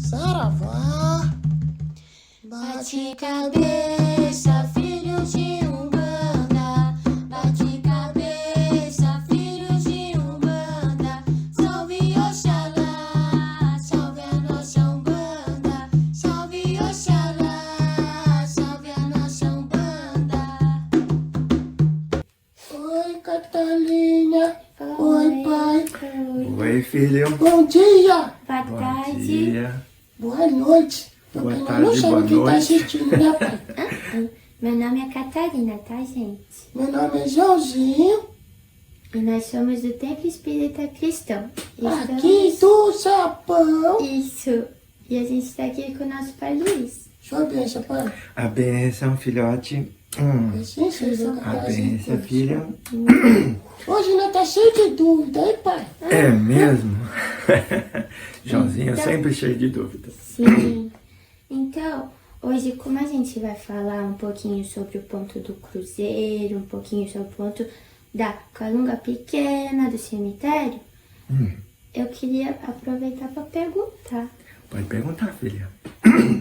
Saravá. Bate cabeça, filhos de Umbanda. Bate cabeça, filhos de Umbanda. Salve Oxalá, salve a nossa Umbanda. Salve Oxalá, salve a nossa Umbanda. Oi, Catalina. Oi, pai. Oi, filho. Bom dia. Boa Bom tarde. dia. Boa noite. Boa Porque tarde, não sabe boa quem tá noite. assistindo, né, pai? Meu nome é Catarina, tá, gente? Meu nome é Joãozinho. E nós somos do Templo Espírita Cristão. Aqui do Japão. Isso. E a gente tá aqui com o nosso pai Luiz. Sua bênção, pai. A benção, filhote. Sim, seja A benção, filha. Hoje nós tá cheio de dúvida, hein, pai? É mesmo? Joãozinho Então- sempre cheio de dúvidas. Sim. Então, hoje, como a gente vai falar um pouquinho sobre o ponto do cruzeiro, um pouquinho sobre o ponto da Calunga Pequena, do cemitério, eu queria aproveitar para perguntar. Pode perguntar, filha.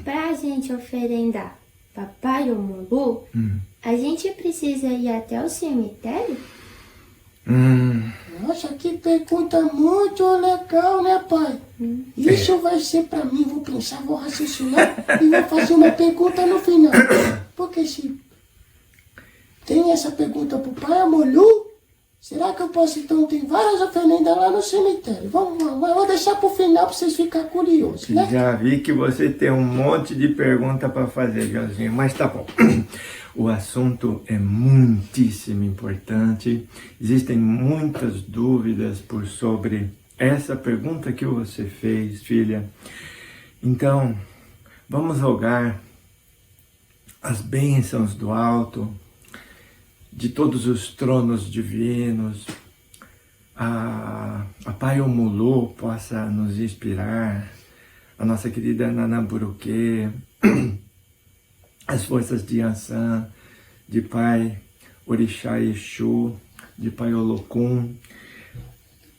Pra gente oferendar Papai Omulu, a gente precisa ir até o cemitério? Nossa, que pergunta muito legal, né, pai? Isso vai ser pra mim, vou pensar, vou raciocinar e vou fazer uma pergunta no final. Porque se tem essa pergunta pro pai Omulu, será que eu posso, então, tem várias oferendas lá no cemitério? Vamos lá, vou deixar pro final pra vocês ficarem curiosos, né? Já vi que você tem um monte de pergunta para fazer, Joãozinho, mas tá bom. O assunto é muitíssimo importante. Existem muitas dúvidas sobre essa pergunta que você fez, filha. Então, vamos rogar as bênçãos do alto, de todos os tronos divinos, a Pai Omulu possa nos inspirar, a nossa querida Nanamburuque, as forças de Yansan, de Pai Orixá Exu, de Pai Olokun,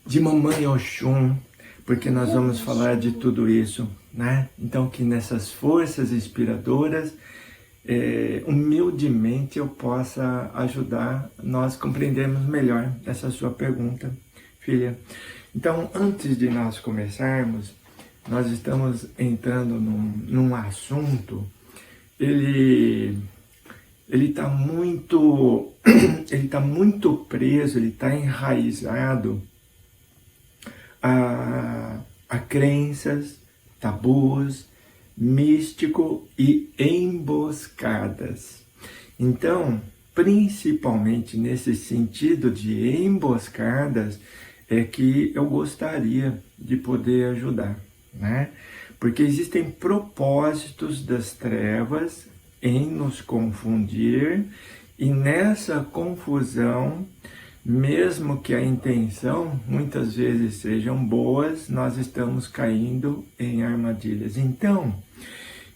de Mamãe Oxum, porque nós vamos falar de tudo isso, né? Então que nessas forças inspiradoras, humildemente eu possa ajudar nós compreendermos melhor essa sua pergunta, filha. Então, antes de nós começarmos, nós estamos entrando num assunto, ele está muito, muito preso, ele está enraizado a crenças, tabus, místico e emboscadas. Então, principalmente nesse sentido de emboscadas, é que eu gostaria de poder ajudar, né? Porque existem propósitos das trevas em nos confundir, e nessa confusão, mesmo que a intenção muitas vezes sejam boas, nós estamos caindo em armadilhas. Então,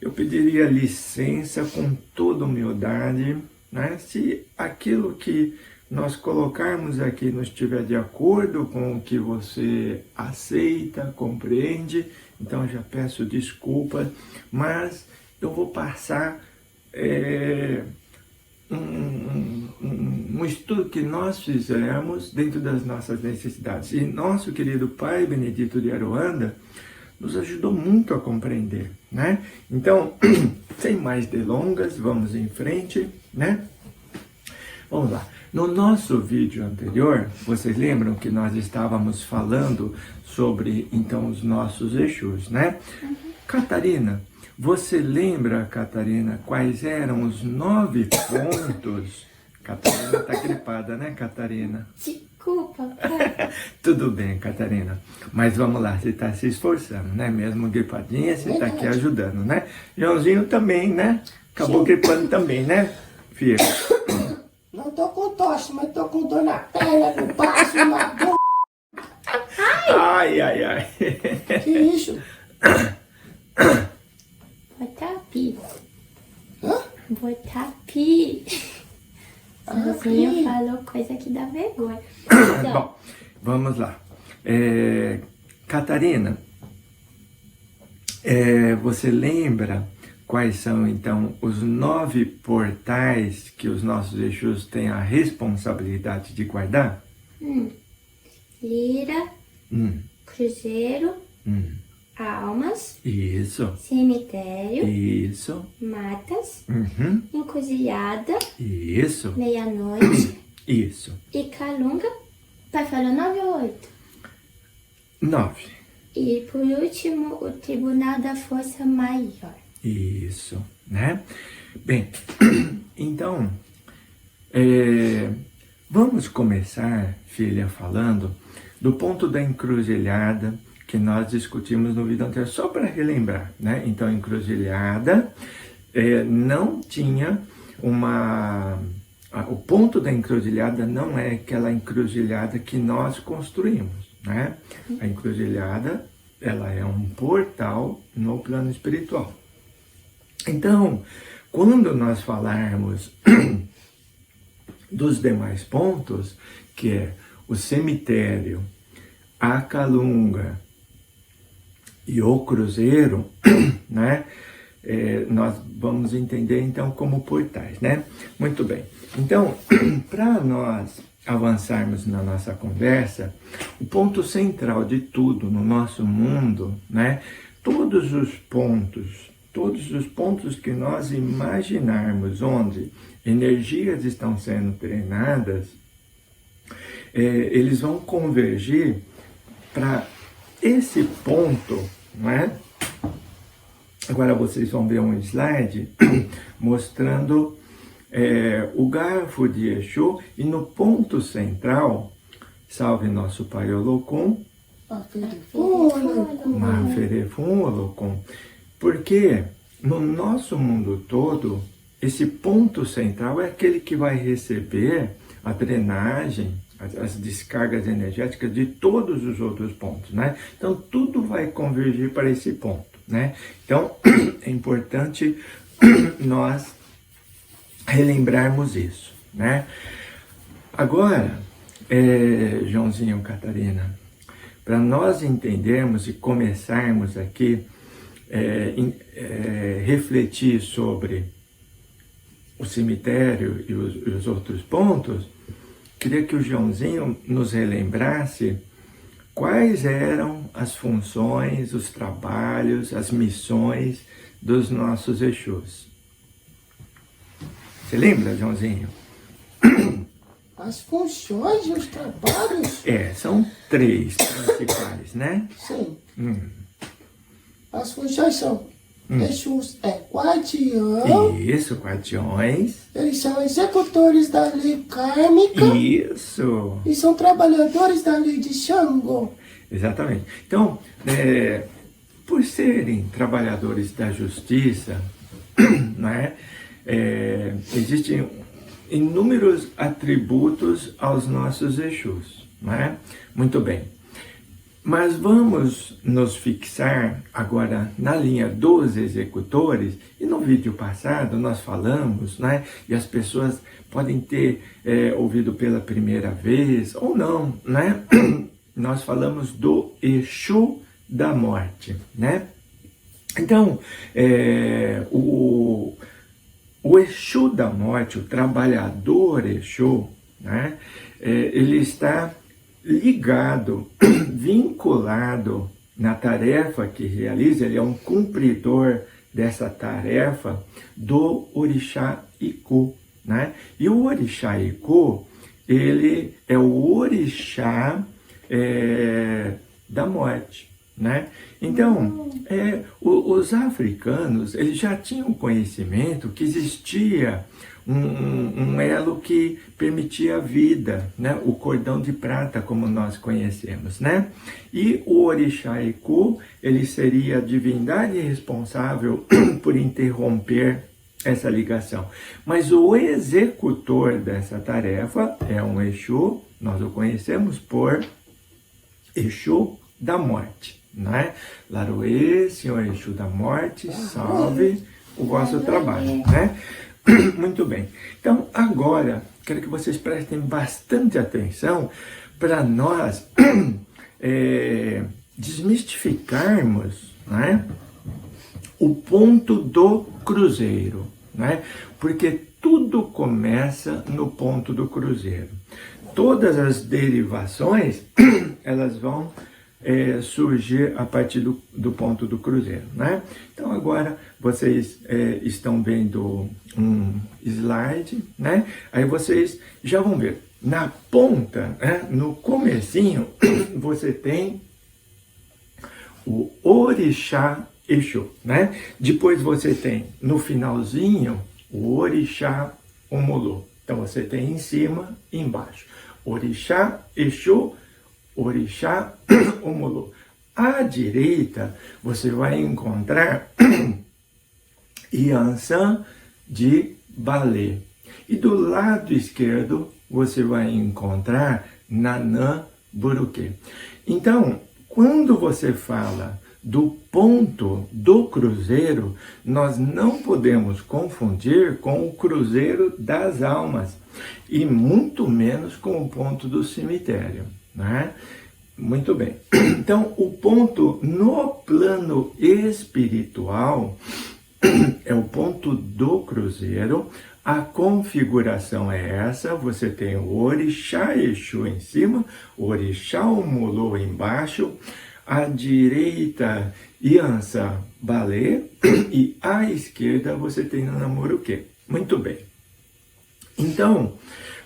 eu pediria licença com toda humildade, né? Se aquilo que nós colocarmos aqui não estiver de acordo com o que você aceita, compreende, então já peço desculpas, mas eu vou passar um estudo que nós fizemos dentro das nossas necessidades. E nosso querido Pai Benedito de Aruanda nos ajudou muito a compreender, né? Então, sem mais delongas, vamos em frente, né? Vamos lá. No nosso vídeo anterior, vocês lembram que nós estávamos falando sobre, então, os nossos Exus, né? Catarina, você lembra, Catarina, quais eram os 9 pontos? Catarina está gripada, né, Catarina? Desculpa, pai. Tudo bem, Catarina. Mas vamos lá, você está se esforçando, né? Mesmo gripadinha, você está aqui ajudando, né? Joãozinho também, né? Acabou gripando também, né, filho? Não tô com tosse, mas tô com dor na perna, no baço, na boca. Ai, ai, ai. Que isso? Botapi. Hã? Botapi. Sozinho Pi. falou coisa que dá vergonha. Então, Bom, vamos lá. Catarina, Você lembra quais são, então, os 9 portais que os nossos Exus têm a responsabilidade de guardar? Lira, cruzeiro, almas, Isso, cemitério, isso, matas, uhum, encruzilhada, isso, meia-noite isso. e calunga. Pai falou 9 ou 8? 9. E por último, o Tribunal da Força Maior. Isso, né? Bem, então, vamos começar, filha, falando do ponto da encruzilhada que nós discutimos no vídeo anterior, só para relembrar, né? Então, a encruzilhada não tinha o ponto da encruzilhada não é aquela encruzilhada que nós construímos, né? A encruzilhada, ela é um portal no plano espiritual. Então, quando nós falarmos dos demais pontos, que é o cemitério, a calunga e o cruzeiro, né? Nós vamos entender então como portais, né? Muito bem. Então, para nós avançarmos na nossa conversa, o ponto central de tudo no nosso mundo, né? Todos os pontos que nós imaginarmos onde energias estão sendo treinadas, eles vão convergir para esse ponto, não é? Agora vocês vão ver um slide mostrando o garfo de Exu e no ponto central, salve nosso Pai Olokun, Maferefun Olokun, porque no nosso mundo todo, esse ponto central é aquele que vai receber a drenagem, as descargas energéticas de todos os outros pontos, né? Então, tudo vai convergir para esse ponto, né? Então, é importante nós relembrarmos isso, né? Agora, Joãozinho, Catarina, para nós entendermos e começarmos aqui refletir sobre o cemitério e os outros pontos, queria que o Joãozinho nos relembrasse quais eram as funções, os trabalhos, as missões dos nossos Exus. Você lembra, Joãozinho? As funções e os trabalhos? São 3 principais, né? Sim. As funções são Exus guardião. Isso, guardiões. Eles são executores da lei kármica. Isso. E são trabalhadores da lei de Xangô. Exatamente. Então, por serem trabalhadores da justiça, né, existem inúmeros atributos aos nossos Exus, né? Muito bem. Mas vamos nos fixar agora na linha dos executores, e no vídeo passado nós falamos, né, e as pessoas podem ter ouvido pela primeira vez ou não, né? Nós falamos do Exu da morte, né? Então, o Exu da morte, o trabalhador Exu, né, ele está ligado, vinculado na tarefa que realiza, ele é um cumpridor dessa tarefa do Orixá Iku, né? E o Orixá Iku, ele é o Orixá da morte, né? Então, os africanos, eles já tinham conhecimento que existia um elo que permitia a vida, né? O cordão de prata, como nós conhecemos, né? E o Orixá Iku, ele seria a divindade responsável por interromper essa ligação. Mas o executor dessa tarefa é um Exu, nós o conhecemos por Exu da morte, né? Laroê, Senhor Exu da morte, salve o vosso trabalho, né? Muito bem. Então, agora, quero que vocês prestem bastante atenção para nós desmistificarmos, né, o ponto do cruzeiro, né? Porque tudo começa no ponto do cruzeiro. Todas as derivações, elas vão surgir a partir do ponto do cruzeiro, né? Então agora vocês estão vendo um slide, né? Aí vocês já vão ver, na ponta, né? No comecinho, você tem o Orixá Exu, né? Depois você tem, no finalzinho, o Orixá Omolu. Então você tem em cima e embaixo. Orixá Exu, Orixá Omolu. À direita, você vai encontrar Yansan de Balé. E do lado esquerdo, você vai encontrar Nanã Buruque. Então, quando você fala do ponto do cruzeiro, nós não podemos confundir com o cruzeiro das almas, e muito menos com o ponto do cemitério, né? Muito bem. Então, o ponto no plano espiritual é o ponto do cruzeiro. A configuração é essa: você tem o Orixá Exu em cima, o Orixá Omolu embaixo, à direita Yansan Balé e à esquerda você tem Nanã Buruque. Muito bem. Então,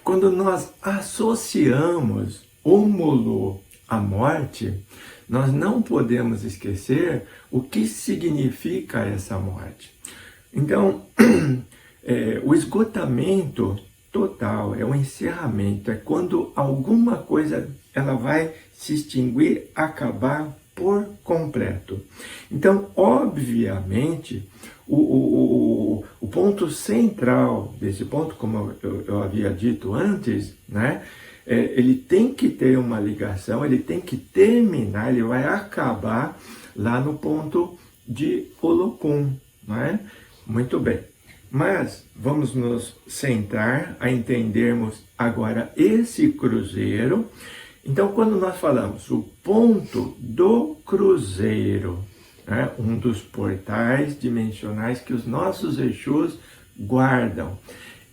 quando nós associamos Omolu à morte, nós não podemos esquecer o que significa essa morte. Então, o esgotamento total, é o encerramento, é quando alguma coisa ela vai se extinguir, acabar por completo. Então, obviamente, o ponto central desse ponto, como eu havia dito antes, né, ele tem que ter uma ligação, ele tem que terminar, ele vai acabar lá no ponto de Olokun, né? Muito bem. Mas vamos nos centrar a entendermos agora esse cruzeiro. Então, quando nós falamos o ponto do cruzeiro, né, um dos portais dimensionais que os nossos Exus guardam,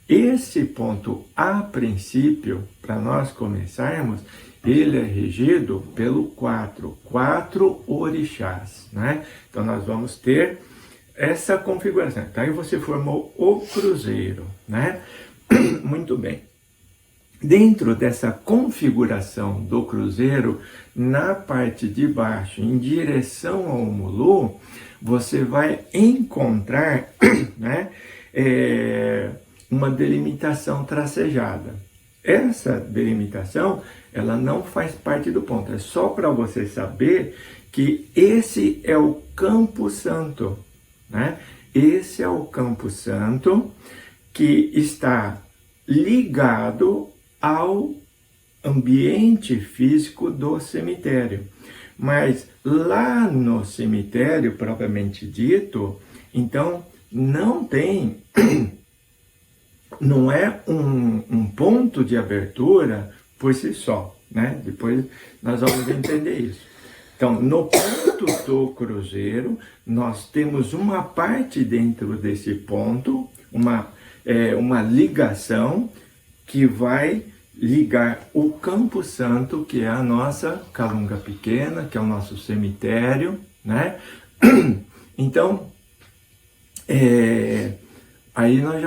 esse ponto, a princípio, para nós começarmos, ele é regido pelo quatro orixás, né? Então, nós vamos ter essa configuração. Então, aí você formou o cruzeiro, né? Muito bem. Dentro dessa configuração do cruzeiro, na parte de baixo, em direção ao Omolu, você vai encontrar, né, uma delimitação tracejada. Essa delimitação, ela não faz parte do ponto. É só para você saber que esse é o Campo Santo, né? Esse é o Campo Santo que está ligado ao ambiente físico do cemitério. Mas lá no cemitério, propriamente dito, então não tem, não é um ponto de abertura por si só, né? Depois nós vamos entender isso. Então, no ponto do cruzeiro, nós temos uma parte dentro desse ponto, uma ligação que vai ligar o Campo Santo, que é a nossa Calunga Pequena, que é o nosso cemitério, né? Então, aí nós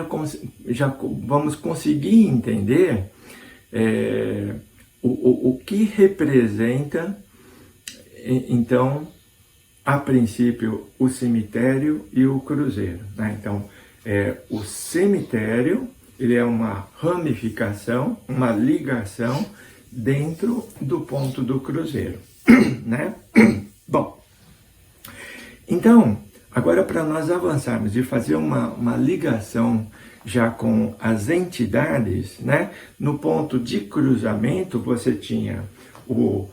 já vamos conseguir entender o que representa, então, a princípio, o cemitério e o cruzeiro, né? Então, o cemitério, ele é uma ramificação, uma ligação dentro do ponto do cruzeiro, né? Bom, então, agora para nós avançarmos e fazer uma ligação já com as entidades, né? No ponto de cruzamento, você tinha o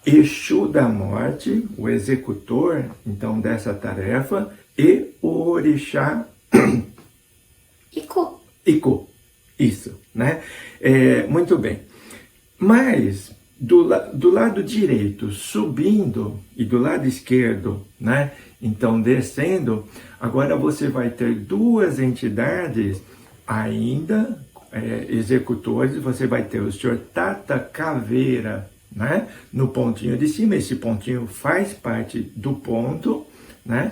Exu da morte, o executor, então, dessa tarefa, e o Orixá Iku. Isso, né? Muito bem. Mas, do lado direito subindo e do lado esquerdo, né? Então descendo, agora você vai ter duas entidades ainda executores. Você vai ter o senhor Tata Caveira, né? No pontinho de cima. Esse pontinho faz parte do ponto, né?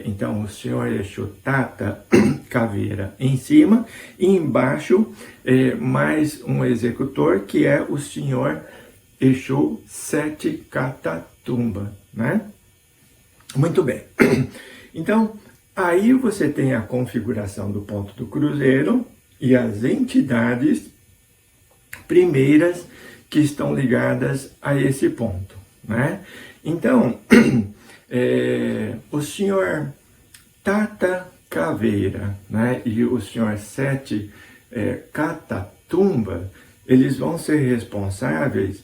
Então o senhor Exu Tata Caveira em cima, e embaixo mais um executor, que é o senhor Exu Sete Catatumba, né? Muito bem. Então, aí você tem a configuração do ponto do cruzeiro e as entidades primeiras que estão ligadas a esse ponto, né? Então, o senhor Tata Caveira, né, e o senhor Sete Catatumba, eles vão ser responsáveis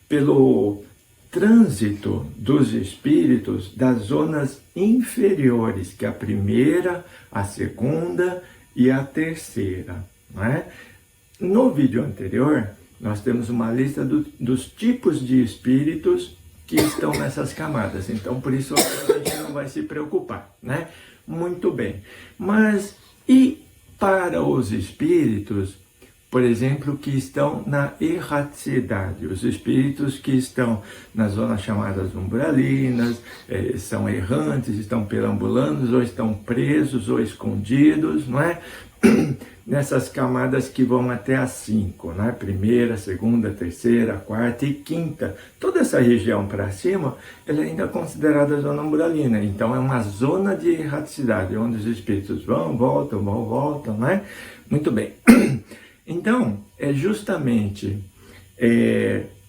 pelo trânsito dos espíritos das zonas inferiores, que é a primeira, a segunda e a terceira, né? No vídeo anterior, nós temos uma lista dos tipos de espíritos que estão nessas camadas, então por isso a gente não vai se preocupar, né? Muito bem, mas e para os espíritos, por exemplo, que estão na erraticidade, os espíritos que estão nas zonas chamadas umbralinas, são errantes, estão perambulando, ou estão presos, ou escondidos, não é? Nessas camadas que vão até as 5, né? Primeira, segunda, terceira, quarta e quinta. Toda essa região para cima, ela ainda é considerada zona umbralina. Então é uma zona de erraticidade, onde os espíritos vão, voltam, né? Muito bem. Então, é justamente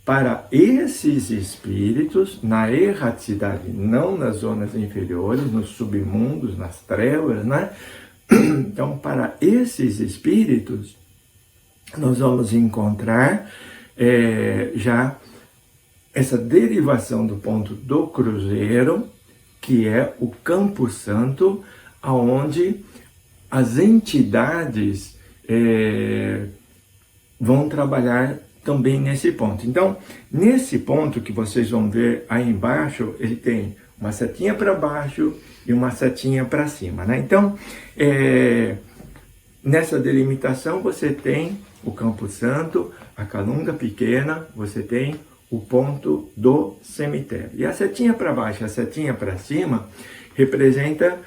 para esses espíritos, na erraticidade, não nas zonas inferiores, nos submundos, nas trevas, né? Então, para esses espíritos, nós vamos encontrar já essa derivação do ponto do cruzeiro, que é o Campo Santo, aonde as entidades vão trabalhar também nesse ponto. Então, nesse ponto que vocês vão ver aí embaixo, ele tem uma setinha para baixo e uma setinha para cima, né? Então, nessa delimitação você tem o Campo Santo, a Calunga Pequena, você tem o ponto do cemitério. E a setinha para baixo, a setinha para cima, representa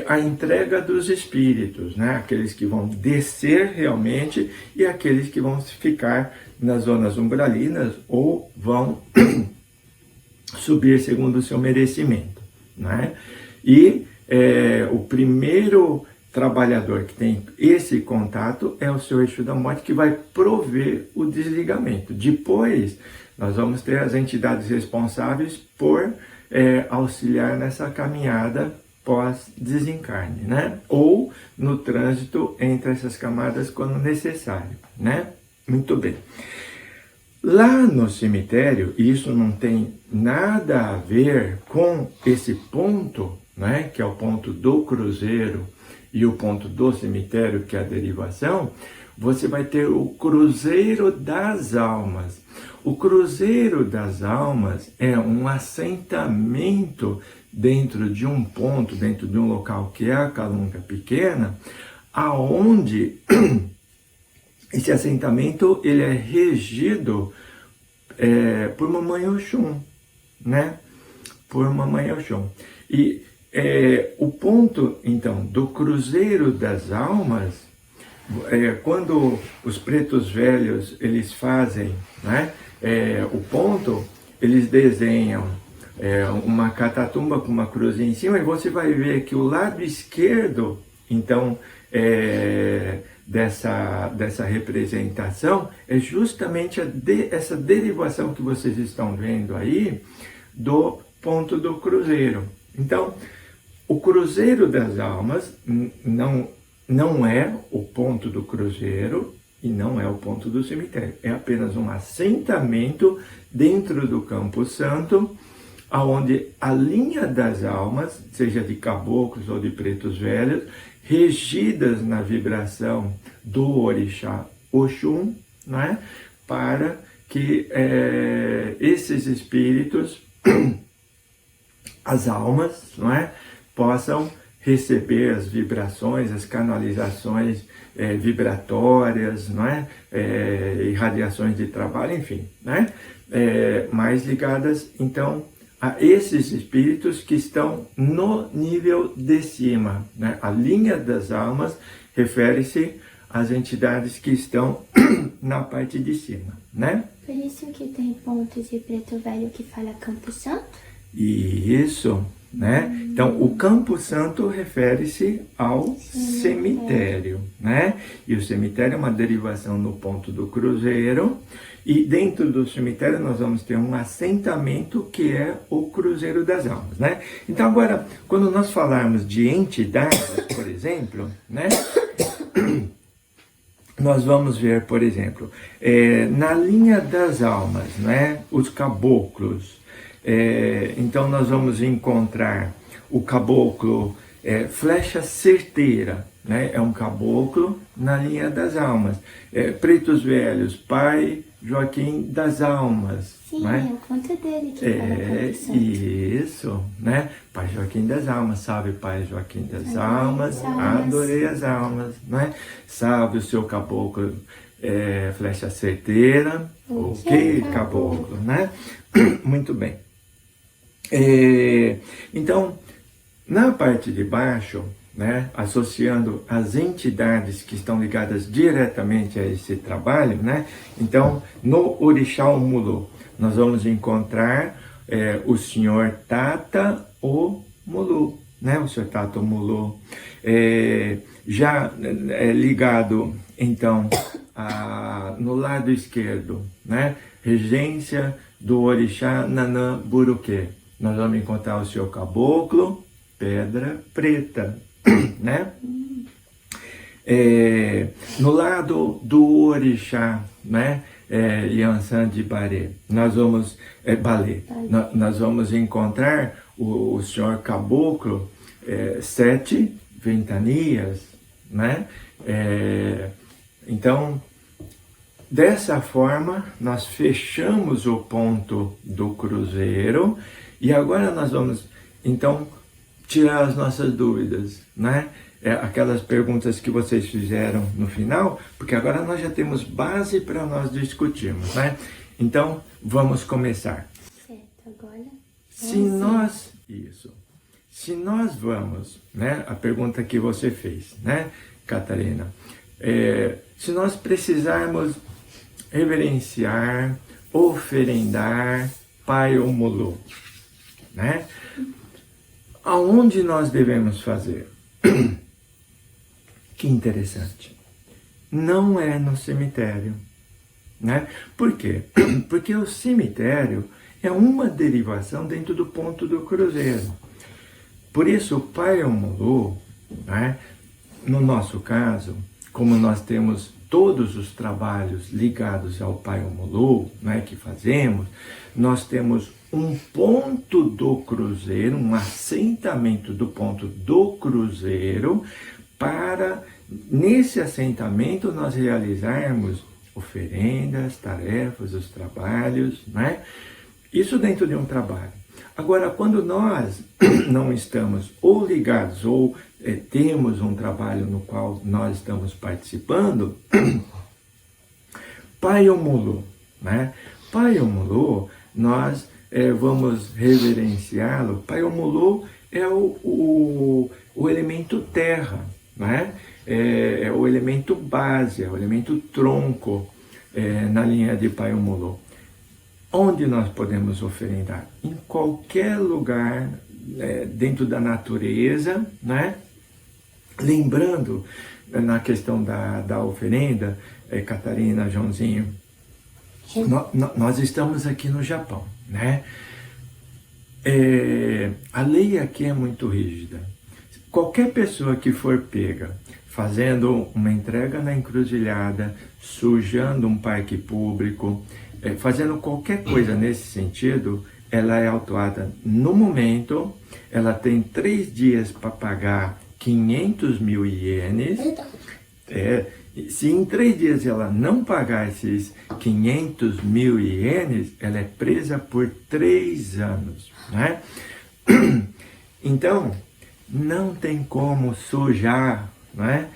a entrega dos espíritos, né? Aqueles que vão descer realmente e aqueles que vão ficar nas zonas umbralinas ou vão subir segundo o seu merecimento, né? E o primeiro trabalhador que tem esse contato é o seu Exu da Morte, que vai prover o desligamento. Depois, nós vamos ter as entidades responsáveis por auxiliar nessa caminhada pós-desencarne, né? Ou no trânsito entre essas camadas quando necessário, né? Muito bem. Lá no cemitério, isso não tem nada a ver com esse ponto, né? Que é o ponto do cruzeiro e o ponto do cemitério, que é a derivação. Você vai ter o Cruzeiro das Almas. O Cruzeiro das Almas é um assentamento dentro de um ponto, dentro de um local que é a Calunga Pequena, aonde esse assentamento ele é regido por Mamãe Oxum, né? Por Mamãe Oxum. E o ponto, então, do Cruzeiro das Almas, quando os pretos velhos eles fazem, né, o ponto, eles desenham uma catatumba com uma cruz em cima, e você vai ver que o lado esquerdo, então, dessa representação é justamente essa derivação que vocês estão vendo aí do ponto do cruzeiro. Então, o Cruzeiro das Almas não é o ponto do cruzeiro e não é o ponto do cemitério. É apenas um assentamento dentro do Campo Santo, aonde a linha das almas, seja de caboclos ou de pretos velhos, regidas na vibração do orixá Oxum, né? Para que esses espíritos, as almas, não é? Possam receber as vibrações, as canalizações vibratórias, não é? Irradiações de trabalho, enfim, né? Mais ligadas, então, a esses espíritos que estão no nível de cima, né? A linha das almas refere-se às entidades que estão na parte de cima, né? Por isso que tem pontos de preto velho que fala Campo Santo? Isso, né? Então, o Campo Santo refere-se ao cemitério, né? E o cemitério é uma derivação no ponto do cruzeiro, e dentro do cemitério nós vamos ter um assentamento que é o Cruzeiro das Almas, né? Então, agora, quando nós falarmos de entidades, por exemplo, né? Nós vamos ver, por exemplo, na linha das almas, né? Os caboclos. Então nós vamos encontrar o caboclo flecha certeira, né? É um caboclo na linha das almas. Pretos velhos, pai Joaquim das Almas. Sim, né? é o conto dele que fala Campo Santo. Isso, né? Pai Joaquim das Almas, salve Pai Joaquim das Almas, adorei as almas, né? Salve o seu caboclo, flecha certeira, ok, caboclo, né? Muito bem. Então, na parte de baixo, né, associando as entidades que estão ligadas diretamente a esse trabalho, né? Então, no Orixá Omulu, nós vamos encontrar o Senhor Tata Omulu, né? O Senhor Tata Omulu, já ligado, então, no lado esquerdo, né? Regência do Orixá Nanã Buruquê. Nós vamos encontrar o Senhor Caboclo, Pedra Preta, né? No lado do Orixá, né? Yansan de Baré, nós vamos nós vamos encontrar o Senhor Caboclo, 7 ventanias, né? Então, dessa forma, nós fechamos o ponto do cruzeiro e agora nós vamos, então, tirar as nossas dúvidas, né? Aquelas perguntas que vocês fizeram no final, porque agora nós já temos base para nós discutirmos, né? Então, vamos começar. Certo, agora... Se nós vamos, né? A pergunta que você fez, né, Catarina? Se nós precisarmos reverenciar, oferendar Pai Omulu, né? Aonde nós devemos fazer? Que interessante. Não é no cemitério, né? Por quê? Porque o cemitério é uma derivação dentro do ponto do cruzeiro. Por isso, o Pai Omulu, né? No nosso caso, como nós temos todos os trabalhos ligados ao Pai Omulu, né, que fazemos, nós temos um ponto do cruzeiro, um assentamento do ponto do cruzeiro, para, nesse assentamento, nós realizarmos oferendas, tarefas, os trabalhos, né? Isso dentro de um trabalho. Agora, quando nós não estamos ou ligados ou temos um trabalho no qual nós estamos participando, Pai Omulu, né? Pai Omulu, nós vamos reverenciá-lo. Pai Omulu é o elemento terra, né? É o elemento base, é o elemento tronco na linha de Pai Omulu. Onde nós podemos oferendar? Em qualquer lugar dentro da natureza, né? Lembrando, na questão da oferenda, Catarina, Joãozinho, nós estamos aqui no Japão, né? A lei aqui é muito rígida. Qualquer pessoa que for pega fazendo uma entrega na encruzilhada, sujando um parque público, fazendo qualquer coisa nesse sentido, ela é autuada no momento, ela tem 3 dias para pagar 500 mil ienes. Verdade. Se em 3 dias ela não pagar esses 500 mil ienes, ela é presa por 3 anos, né? Então, não tem como sujar, né,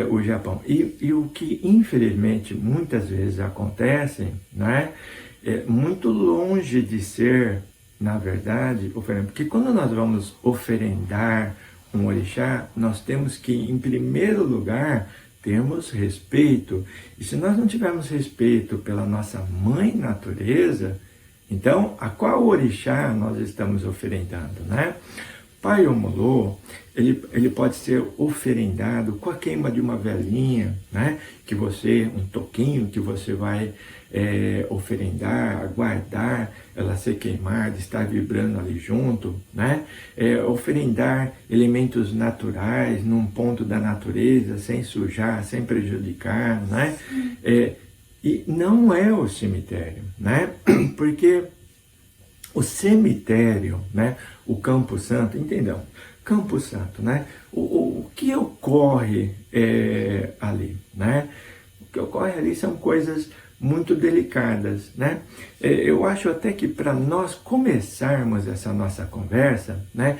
o Japão. E o que, infelizmente, muitas vezes acontece, né, é muito longe de ser, na verdade, oferenda. Porque quando nós vamos oferendar um orixá, nós temos que, em primeiro lugar, termos respeito. E se nós não tivermos respeito pela nossa mãe natureza, então, a qual orixá nós estamos oferendando, né? Pai Omolô, ele pode ser oferendado com a queima de uma velinha, né? Um toquinho que você vai oferendar, aguardar ela ser queimada, estar vibrando ali junto, né? Oferendar elementos naturais num ponto da natureza, sem sujar, sem prejudicar, né? E não é o cemitério, né? Porque o cemitério, né? O Campo Santo, entendam, Campo Santo, né? O que ocorre ali, né? O que ocorre ali são coisas muito delicadas, né? Eu acho até que para nós começarmos essa nossa conversa, né?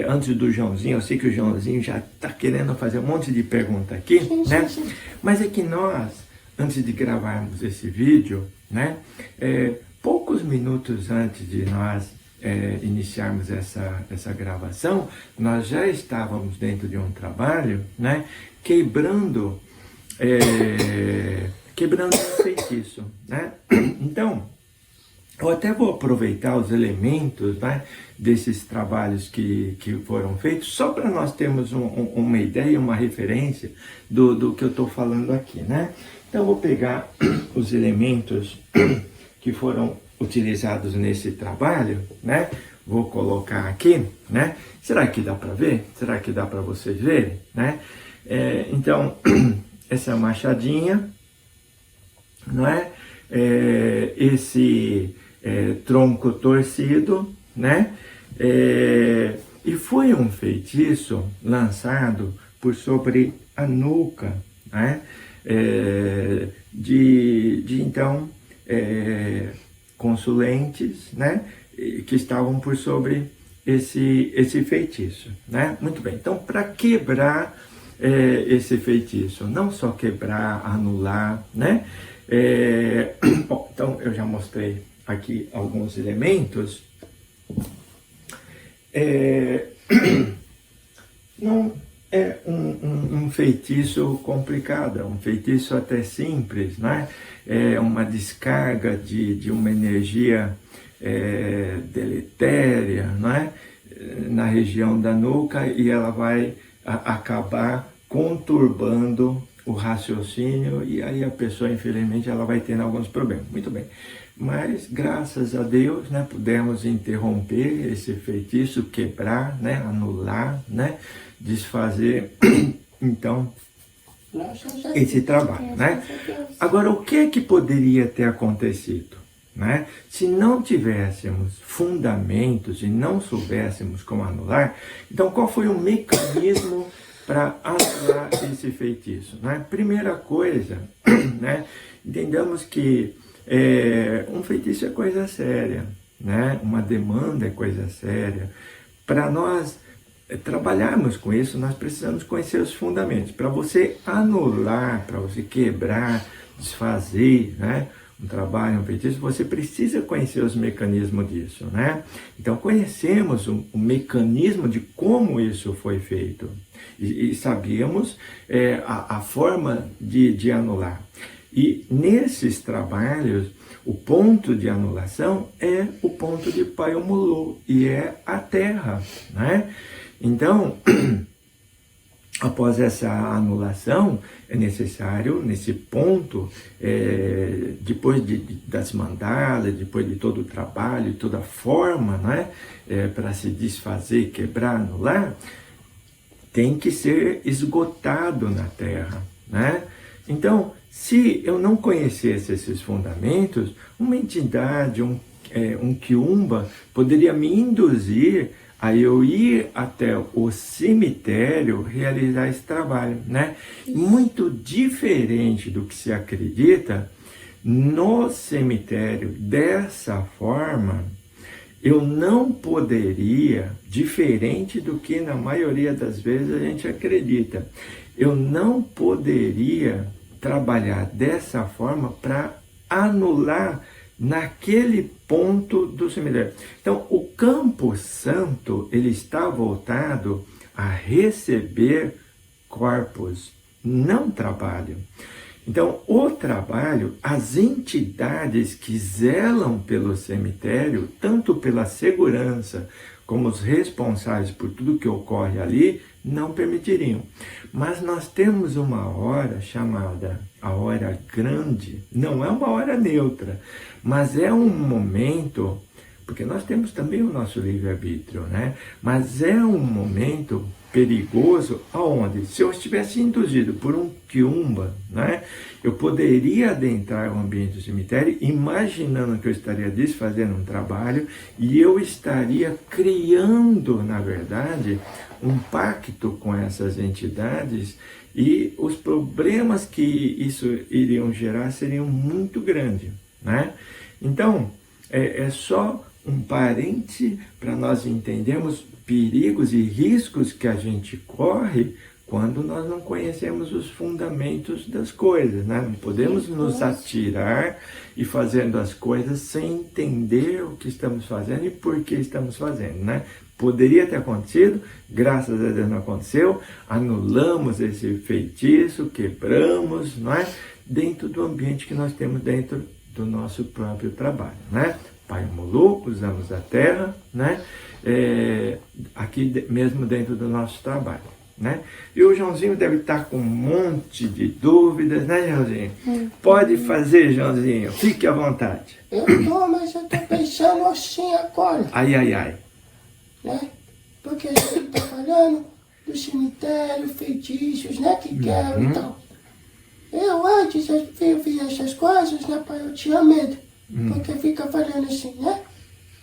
Antes do Joãozinho, eu sei que o Joãozinho já está querendo fazer um monte de pergunta aqui, né? Mas é que nós, antes de gravarmos esse vídeo, né? Poucos minutos antes de nós iniciarmos essa gravação, nós já estávamos dentro de um trabalho, né? Quebrando um feitiço, né? Então, eu até vou aproveitar os elementos, né, desses trabalhos que foram feitos, só para nós termos uma ideia, uma referência do que eu estou falando aqui, né? Então, eu vou pegar os elementos que foram utilizados nesse trabalho, né? Vou colocar aqui, né? Será que dá para ver? Será que dá para vocês verem, né? Então, essa é a machadinha, não é? Esse tronco torcido, né? E foi um feitiço lançado por sobre a nuca, né? Então, consulentes, né? Que estavam por sobre esse feitiço, né? Muito bem, então para quebrar esse feitiço, não só quebrar, anular, né? Bom, então eu já mostrei aqui alguns elementos. Não é um feitiço complicado, é um feitiço até simples, né? É uma descarga de uma energia deletéria, né? Na região da nuca, e ela vai acabar conturbando o raciocínio, e aí a pessoa, infelizmente, ela vai tendo alguns problemas. Muito bem, mas graças a Deus, né, pudemos interromper esse feitiço, quebrar, né, anular, né, desfazer, então, esse trabalho, né? Agora, o que é que poderia ter acontecido, né? Se não tivéssemos fundamentos e não soubéssemos como anular, então qual foi o mecanismo para anular esse feitiço, né? Primeira coisa, né? Entendamos que um feitiço é coisa séria, né? Uma demanda é coisa séria. Para nós trabalharmos com isso, nós precisamos conhecer os fundamentos. Para você anular, para você quebrar, desfazer, né? Um trabalho, um feitiço, você precisa conhecer os mecanismos disso, né? Então, conhecemos o mecanismo de como isso foi feito e sabíamos a forma de anular. E nesses trabalhos, o ponto de anulação é o ponto de Paiomolu, e é a Terra, né? Então, após essa anulação, é necessário, nesse ponto, depois das mandalas, depois de todo o trabalho, toda a forma, né, para se desfazer, quebrar, anular, tem que ser esgotado na Terra, né? Então, se eu não conhecesse esses fundamentos, uma entidade, um um quiumba poderia me induzir a eu ir até o cemitério realizar esse trabalho, né? Muito diferente do que se acredita, no cemitério, dessa forma, eu não poderia, diferente do que na maioria das vezes a gente acredita, eu não poderia trabalhar dessa forma para anular naquele ponto do cemitério. Então, o campo santo, ele está voltado a receber corpos, não trabalho. Então, o trabalho, as entidades que zelam pelo cemitério, tanto pela segurança como os responsáveis por tudo que ocorre ali, não permitiriam. Mas nós temos uma hora chamada a hora grande, não é uma hora neutra, mas é um momento, porque nós temos também o nosso livre-arbítrio, né? Mas é um momento perigoso, aonde, se eu estivesse induzido por um quiumba, né, eu poderia adentrar o ambiente do cemitério, imaginando que eu estaria desfazendo um trabalho, e eu estaria criando, na verdade, um pacto com essas entidades, e os problemas que isso iriam gerar seriam muito grandes, né? Então, é só um parente para nós entendermos perigos e riscos que a gente corre quando nós não conhecemos os fundamentos das coisas, né? Não podemos nos atirar e fazendo as coisas sem entender o que estamos fazendo e por que estamos fazendo, né? Poderia ter acontecido, graças a Deus não aconteceu, anulamos esse feitiço, quebramos, não é? Dentro do ambiente que nós temos dentro do nosso próprio trabalho, né? Pai Mulu, usamos a terra, né? Aqui mesmo dentro do nosso trabalho, né? E o Joãozinho deve estar com um monte de dúvidas, né, Joãozinho? Pode fazer, Joãozinho, fique à vontade. Mas eu tô pensando assim agora, Ai, ai, ai. né? Porque a gente tá falando do cemitério, feitiços, né, que quebram e tal. Eu antes, eu via essas coisas, né, pai, eu tinha medo. Porque fica falando assim, né?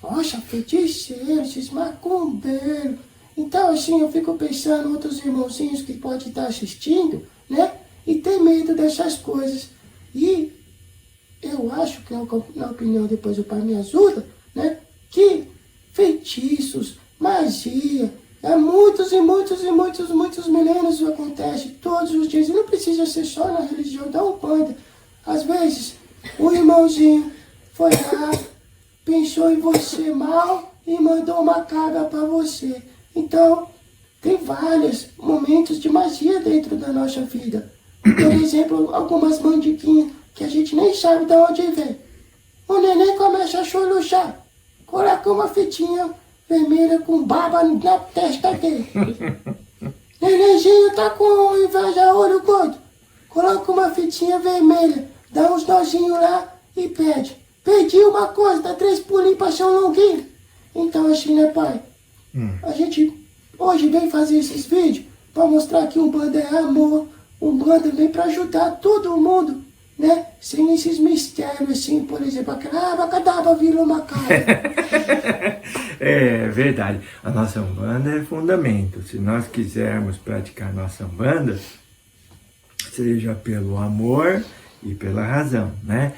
Nossa, feiticeiro, esses macumbeiros. Então, assim, eu fico pensando em outros irmãozinhos que podem estar assistindo, né? E tem medo dessas coisas. E eu acho que, na opinião, depois o pai me ajuda, né? Que feitiços, magia, muitos milênios acontece todos os dias. E não precisa ser só na religião da Umbanda. Às vezes, o irmãozinho foi lá, pensou em você mal e mandou uma carga para você. Então, tem vários momentos de magia dentro da nossa vida. Por exemplo, algumas mandiquinhas que a gente nem sabe de onde vem. O neném começa a choluchar, coloca uma fitinha vermelha com baba na testa dele. Nenenzinho tá com inveja, olho gordo, coloca uma fitinha vermelha, dá uns nozinhos lá e pede. Pedi uma coisa, dá 3 pulinhos pra São Longuinho. Então assim, né, pai? A gente hoje vem fazer esses vídeos pra mostrar que Umbanda é amor. Umbanda vem pra ajudar todo mundo, né? Sem esses mistérios, assim, por exemplo, aquela abacadabra virou uma cara. É verdade. A nossa Umbanda é fundamento. Se nós quisermos praticar nossa Umbanda, seja pelo amor e pela razão, né?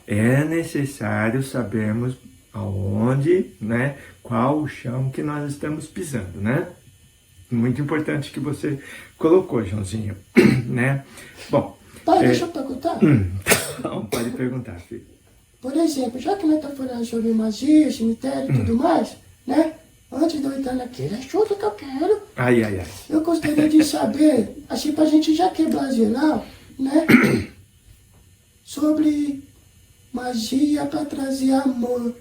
É necessário sabermos aonde, né, qual o chão que nós estamos pisando, né? Muito importante que você colocou, Joãozinho, né? Bom... Pai, deixa eu perguntar. Não, pode perguntar, filho. Por exemplo, já que nós estamos falando sobre magia, cemitério e tudo mais, né? Antes de eu entrar naquele assunto que eu quero, Ai, ai, ai. eu gostaria de saber, assim, pra gente já quebrar geral, né? Sobre magia para trazer amor.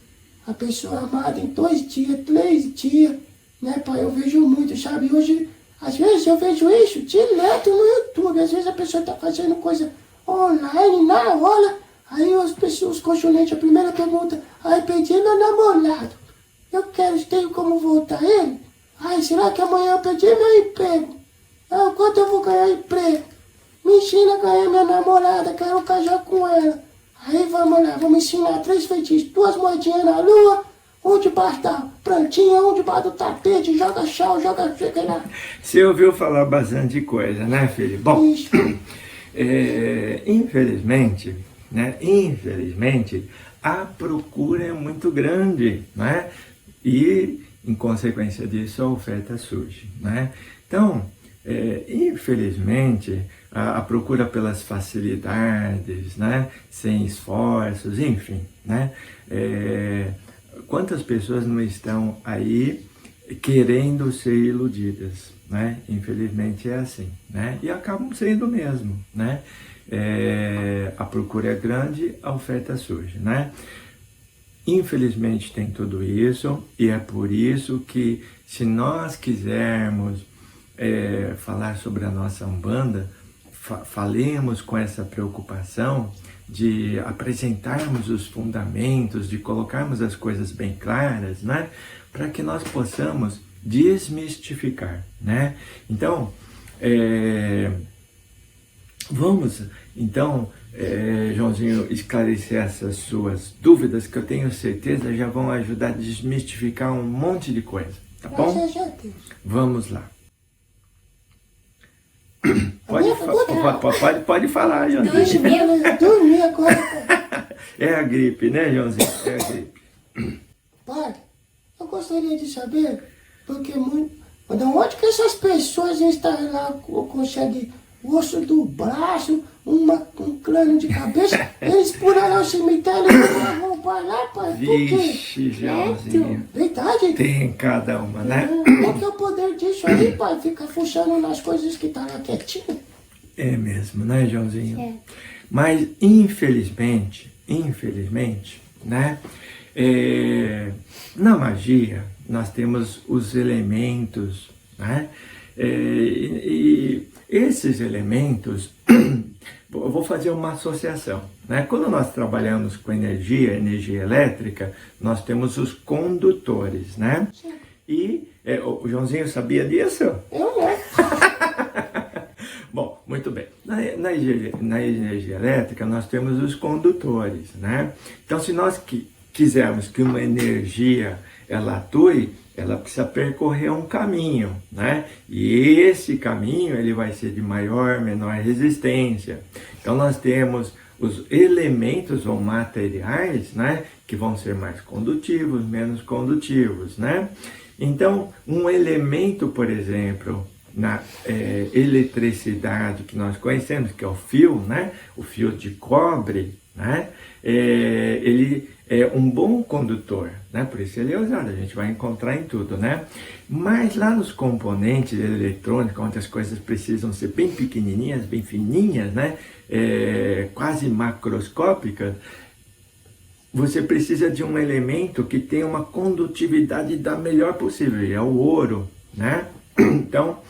A pessoa amada em 2 dias, 3 dias, né, pai? Eu vejo muito, sabe? Hoje, às vezes eu vejo isso direto no YouTube. Às vezes a pessoa tá fazendo coisa online, na hora. Aí os consulentes, a primeira pergunta, aí perdi meu namorado. Eu tenho como voltar ele? Ai, será que amanhã eu perdi meu emprego? Ah, quanto eu vou ganhar emprego? Me ensina a ganhar minha namorada, quero casar com ela. Aí vamos lá, vamos ensinar 3 feitiços. 2 moedinhas na lua, um debaixo da plantinha, um debaixo do tapete, joga chão, joga... Fica lá. Você ouviu falar bastante coisa, né, filho? Bom, Isso. infelizmente, né, infelizmente, a procura é muito grande, né? E, em consequência disso, a oferta surge, né? Então, infelizmente, a procura pelas facilidades, né? Sem esforços, enfim, né? Quantas pessoas não estão aí querendo ser iludidas, né? Infelizmente é assim, né? E acabam sendo mesmo, né? A procura é grande, a oferta surge, né? Infelizmente tem tudo isso, e é por isso que, se nós quisermos falar sobre a nossa Umbanda, falemos com essa preocupação de apresentarmos os fundamentos, de colocarmos as coisas bem claras, né? Para que nós possamos desmistificar, né? Então, vamos, então, Joãozinho, esclarecer essas suas dúvidas, que eu tenho certeza já vão ajudar a desmistificar um monte de coisa, tá bom? Graças a Deus. Vamos lá. Pode falar, Joãozinho. Dormi agora. É a gripe, né, Joãozinho? É a gripe. Pai, eu gostaria de saber, porque de onde que essas pessoas estão lá conseguem osso do braço, um crânio de cabeça, eles pulam lá no cemitério e vão para lá, pai? Por quê? Vixe, Joãozinho. Verdade? Tem cada uma, né? Qual que é o poder disso aí, pai? Fica funcionando nas coisas que tá lá quietinho. É mesmo, né, Joãozinho? É. Mas, infelizmente, né? Na magia, nós temos os elementos, né? E esses elementos, eu vou fazer uma associação, né? Quando nós trabalhamos com energia elétrica, nós temos os condutores, né? Sim. E o Joãozinho sabia disso? Eu não. Bom, muito bem. Na energia elétrica, nós temos os condutores, né? Então, se nós quisermos que uma energia ela atue, ela precisa percorrer um caminho, né? E esse caminho ele vai ser de maior, menor resistência. Então, nós temos os elementos ou materiais, né? Que vão ser mais condutivos, menos condutivos, né? Então, um elemento, por exemplo, na eletricidade que nós conhecemos, que é o fio, né? O fio de cobre, né? Ele é um bom condutor, né? Por isso ele é usado, a gente vai encontrar em tudo, né? Mas lá nos componentes eletrônicos, onde as coisas precisam ser bem pequenininhas, bem fininhas, né? Quase macroscópicas, você precisa de um elemento que tenha uma condutividade da melhor possível, é o ouro, né? Então,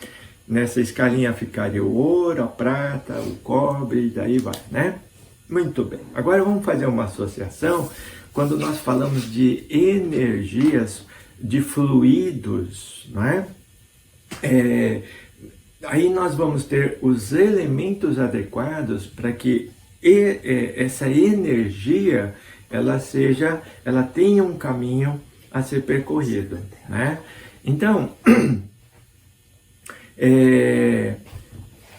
nessa escalinha ficaria o ouro, a prata, o cobre, e daí vai, né? Muito bem. Agora vamos fazer uma associação quando nós falamos de energias, de fluidos, não é? Aí nós vamos ter os elementos adequados para que essa energia ela tenha um caminho a ser percorrido, né? Então,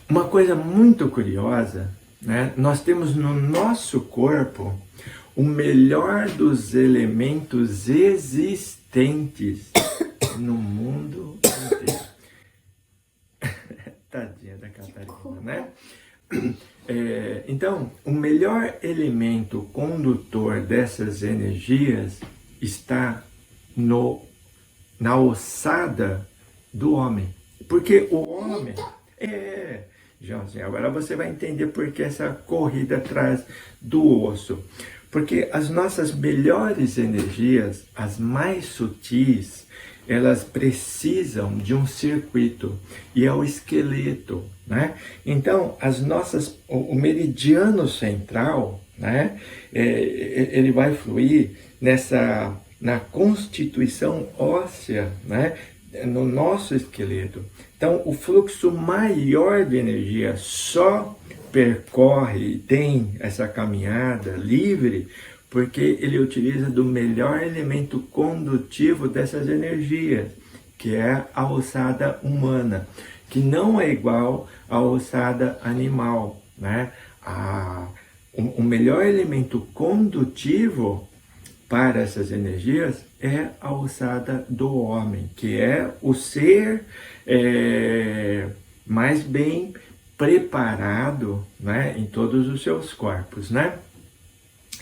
uma coisa muito curiosa, né? Nós temos no nosso corpo o melhor dos elementos existentes no mundo inteiro. Tadinha da Catarina, né? Então, o melhor elemento condutor dessas energias está na ossada do homem. Porque o homem... Joãozinho, agora você vai entender por que essa corrida atrás do osso. Porque as nossas melhores energias, as mais sutis, elas precisam de um circuito, e é o esqueleto, né? Então, o meridiano central, né? Ele vai fluir na constituição óssea, né? No nosso esqueleto. Então, o fluxo maior de energia só percorre, tem essa caminhada livre, porque ele utiliza do melhor elemento condutivo dessas energias, que é a ossada humana, que não é igual à ossada animal, né? O melhor elemento condutivo para essas energias é a ossada do homem, que é o ser mais bem preparado, né, em todos os seus corpos, né?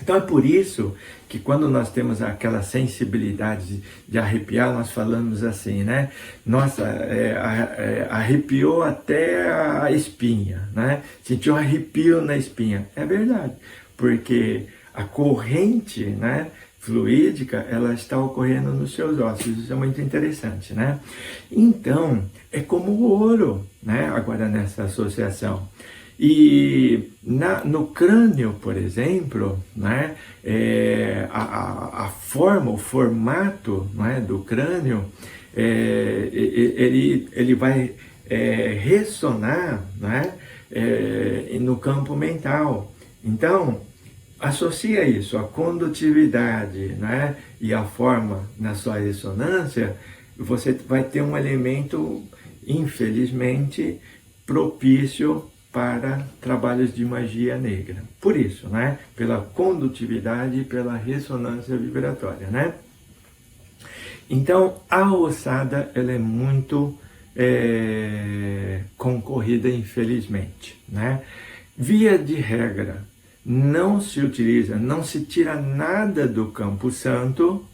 Então é por isso que quando nós temos aquela sensibilidade de arrepiar, nós falamos assim, né? Nossa, arrepiou até a espinha, né? Sentiu arrepio na espinha. É verdade, porque a corrente, né, fluídica, ela está ocorrendo nos seus ossos. Isso é muito interessante, né? Então, é como o ouro, né? Agora nessa associação. E no crânio, por exemplo, né, a forma, o formato, né, do crânio, ele vai ressonar, né, no campo mental. Então, associa isso, a condutividade, né, e a forma na sua ressonância, você vai ter um elemento, infelizmente, propício para trabalhos de magia negra. Por isso, né? Pela condutividade e pela ressonância vibratória, né? Então, a ossada, ela é muito concorrida, infelizmente, né? Via de regra, não se utiliza, não se tira nada do campo santo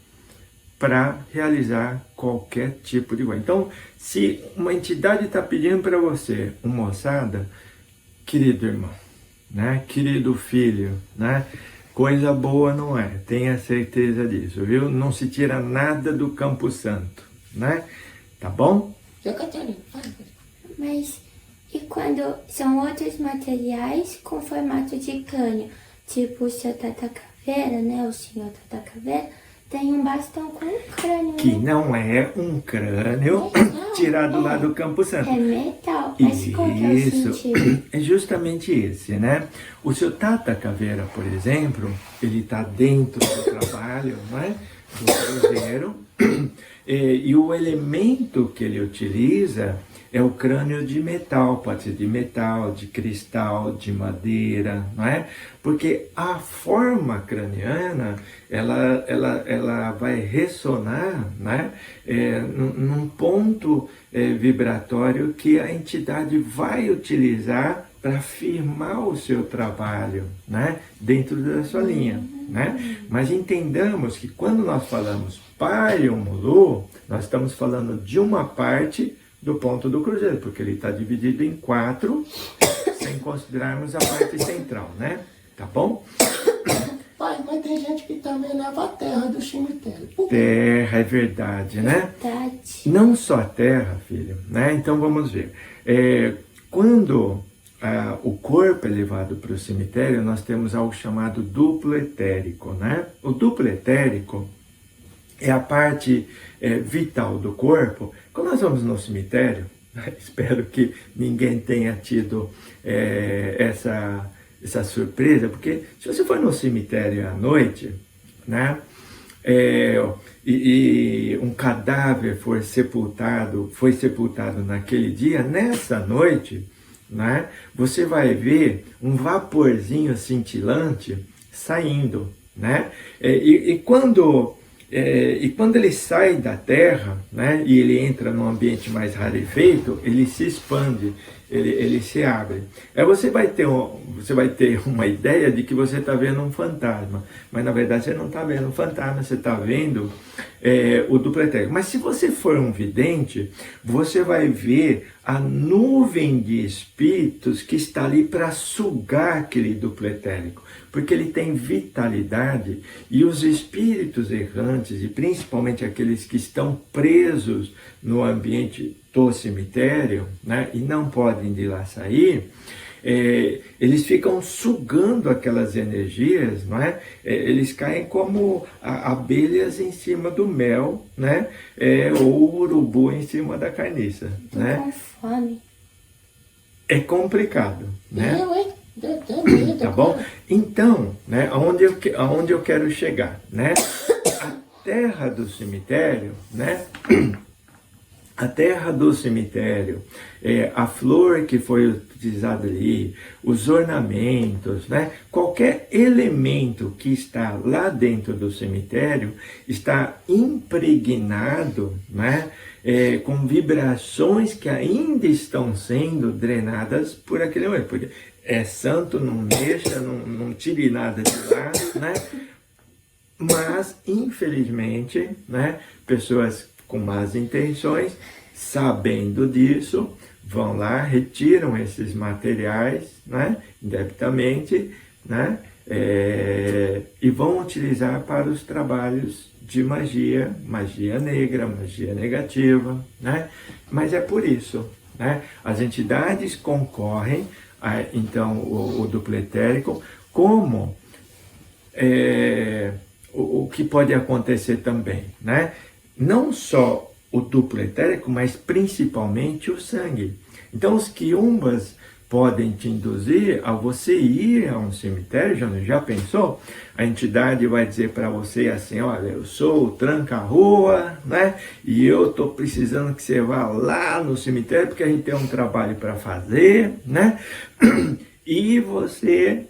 para realizar qualquer tipo de coisa. Então, se uma entidade está pedindo para você uma ossada, querido irmão, né? Querido filho, né? Coisa boa não é, tenha certeza disso, viu? Não se tira nada do campo santo, né? Tá bom? Mas e quando são outros materiais com formato de crânio? Tipo o seu Tata Caveira, né? O senhor Tata Caveira tem um bastão com um crânio, Que né? não é um crânio tirado lá do campo santo. É metal. Mas qual que é o Isso, sentido? é justamente esse, né? O seu Tata Caveira, por exemplo, ele está dentro do trabalho, né, do cruzeiro, e o elemento que ele utiliza é o crânio de metal, pode ser de metal, de cristal, de madeira, não é? Porque a forma craniana, ela vai ressonar, né, num ponto vibratório que a entidade vai utilizar para firmar o seu trabalho, né, dentro da sua linha, né? Mas entendamos que quando nós falamos Pariomulu, nós estamos falando de uma parte do ponto do cruzeiro, porque ele está dividido em 4, sem considerarmos a parte central, né? Tá bom? Pai, mas tem gente que também leva a terra do cemitério. Por quê? Terra, é verdade, né? Verdade. Não só a terra, filho, né? Então vamos ver. Quando o corpo é levado para o cemitério, nós temos algo chamado duplo etérico, né? O duplo etérico é a parte vital do corpo. Quando nós vamos no cemitério, espero que ninguém tenha tido essa surpresa, porque se você for no cemitério à noite, né, e um cadáver foi sepultado naquele dia, nessa noite, né, você vai ver um vaporzinho cintilante saindo, né, e quando ele sai da Terra, né, e ele entra num ambiente mais rarefeito, ele se expande, ele se abre. Aí você vai ter uma ideia de que você está vendo um fantasma, mas na verdade você não está vendo um fantasma, você está vendo o duplo etérico. Mas se você for um vidente, você vai ver a nuvem de espíritos que está ali para sugar aquele duplo etérico, porque ele tem vitalidade, e os espíritos errantes, e principalmente aqueles que estão presos no ambiente do cemitério, né, e não podem de lá sair, eles ficam sugando aquelas energias, não é? Eles caem como abelhas em cima do mel, né? Ou o urubu em cima da carniça, Tô né? com fome. É complicado, né? Eu, hein? Deve ter medo. Tá bom? Então, né, aonde eu quero chegar, né? A terra do cemitério, né? A terra do cemitério, a flor que foi utilizada ali, os ornamentos, né? Qualquer elemento que está lá dentro do cemitério está impregnado, né? Com vibrações que ainda estão sendo drenadas por aquele momento. Porque é santo, não mexa, não tire nada de lá, né? Mas, infelizmente, né? Pessoas com más intenções, sabendo disso, vão lá, retiram esses materiais, né, indebitamente, né, e vão utilizar para os trabalhos de magia, magia negra, magia negativa, né, mas é por isso, né, as entidades concorrem, então, o duplo etérico, como o que pode acontecer também, né, não só o duplo etérico, mas principalmente o sangue. Então os quiumbas podem te induzir a você ir a um cemitério, já pensou? A entidade vai dizer para você assim, olha, eu sou o tranca-rua, né? E eu estou precisando que você vá lá no cemitério, porque a gente tem um trabalho para fazer, né? E você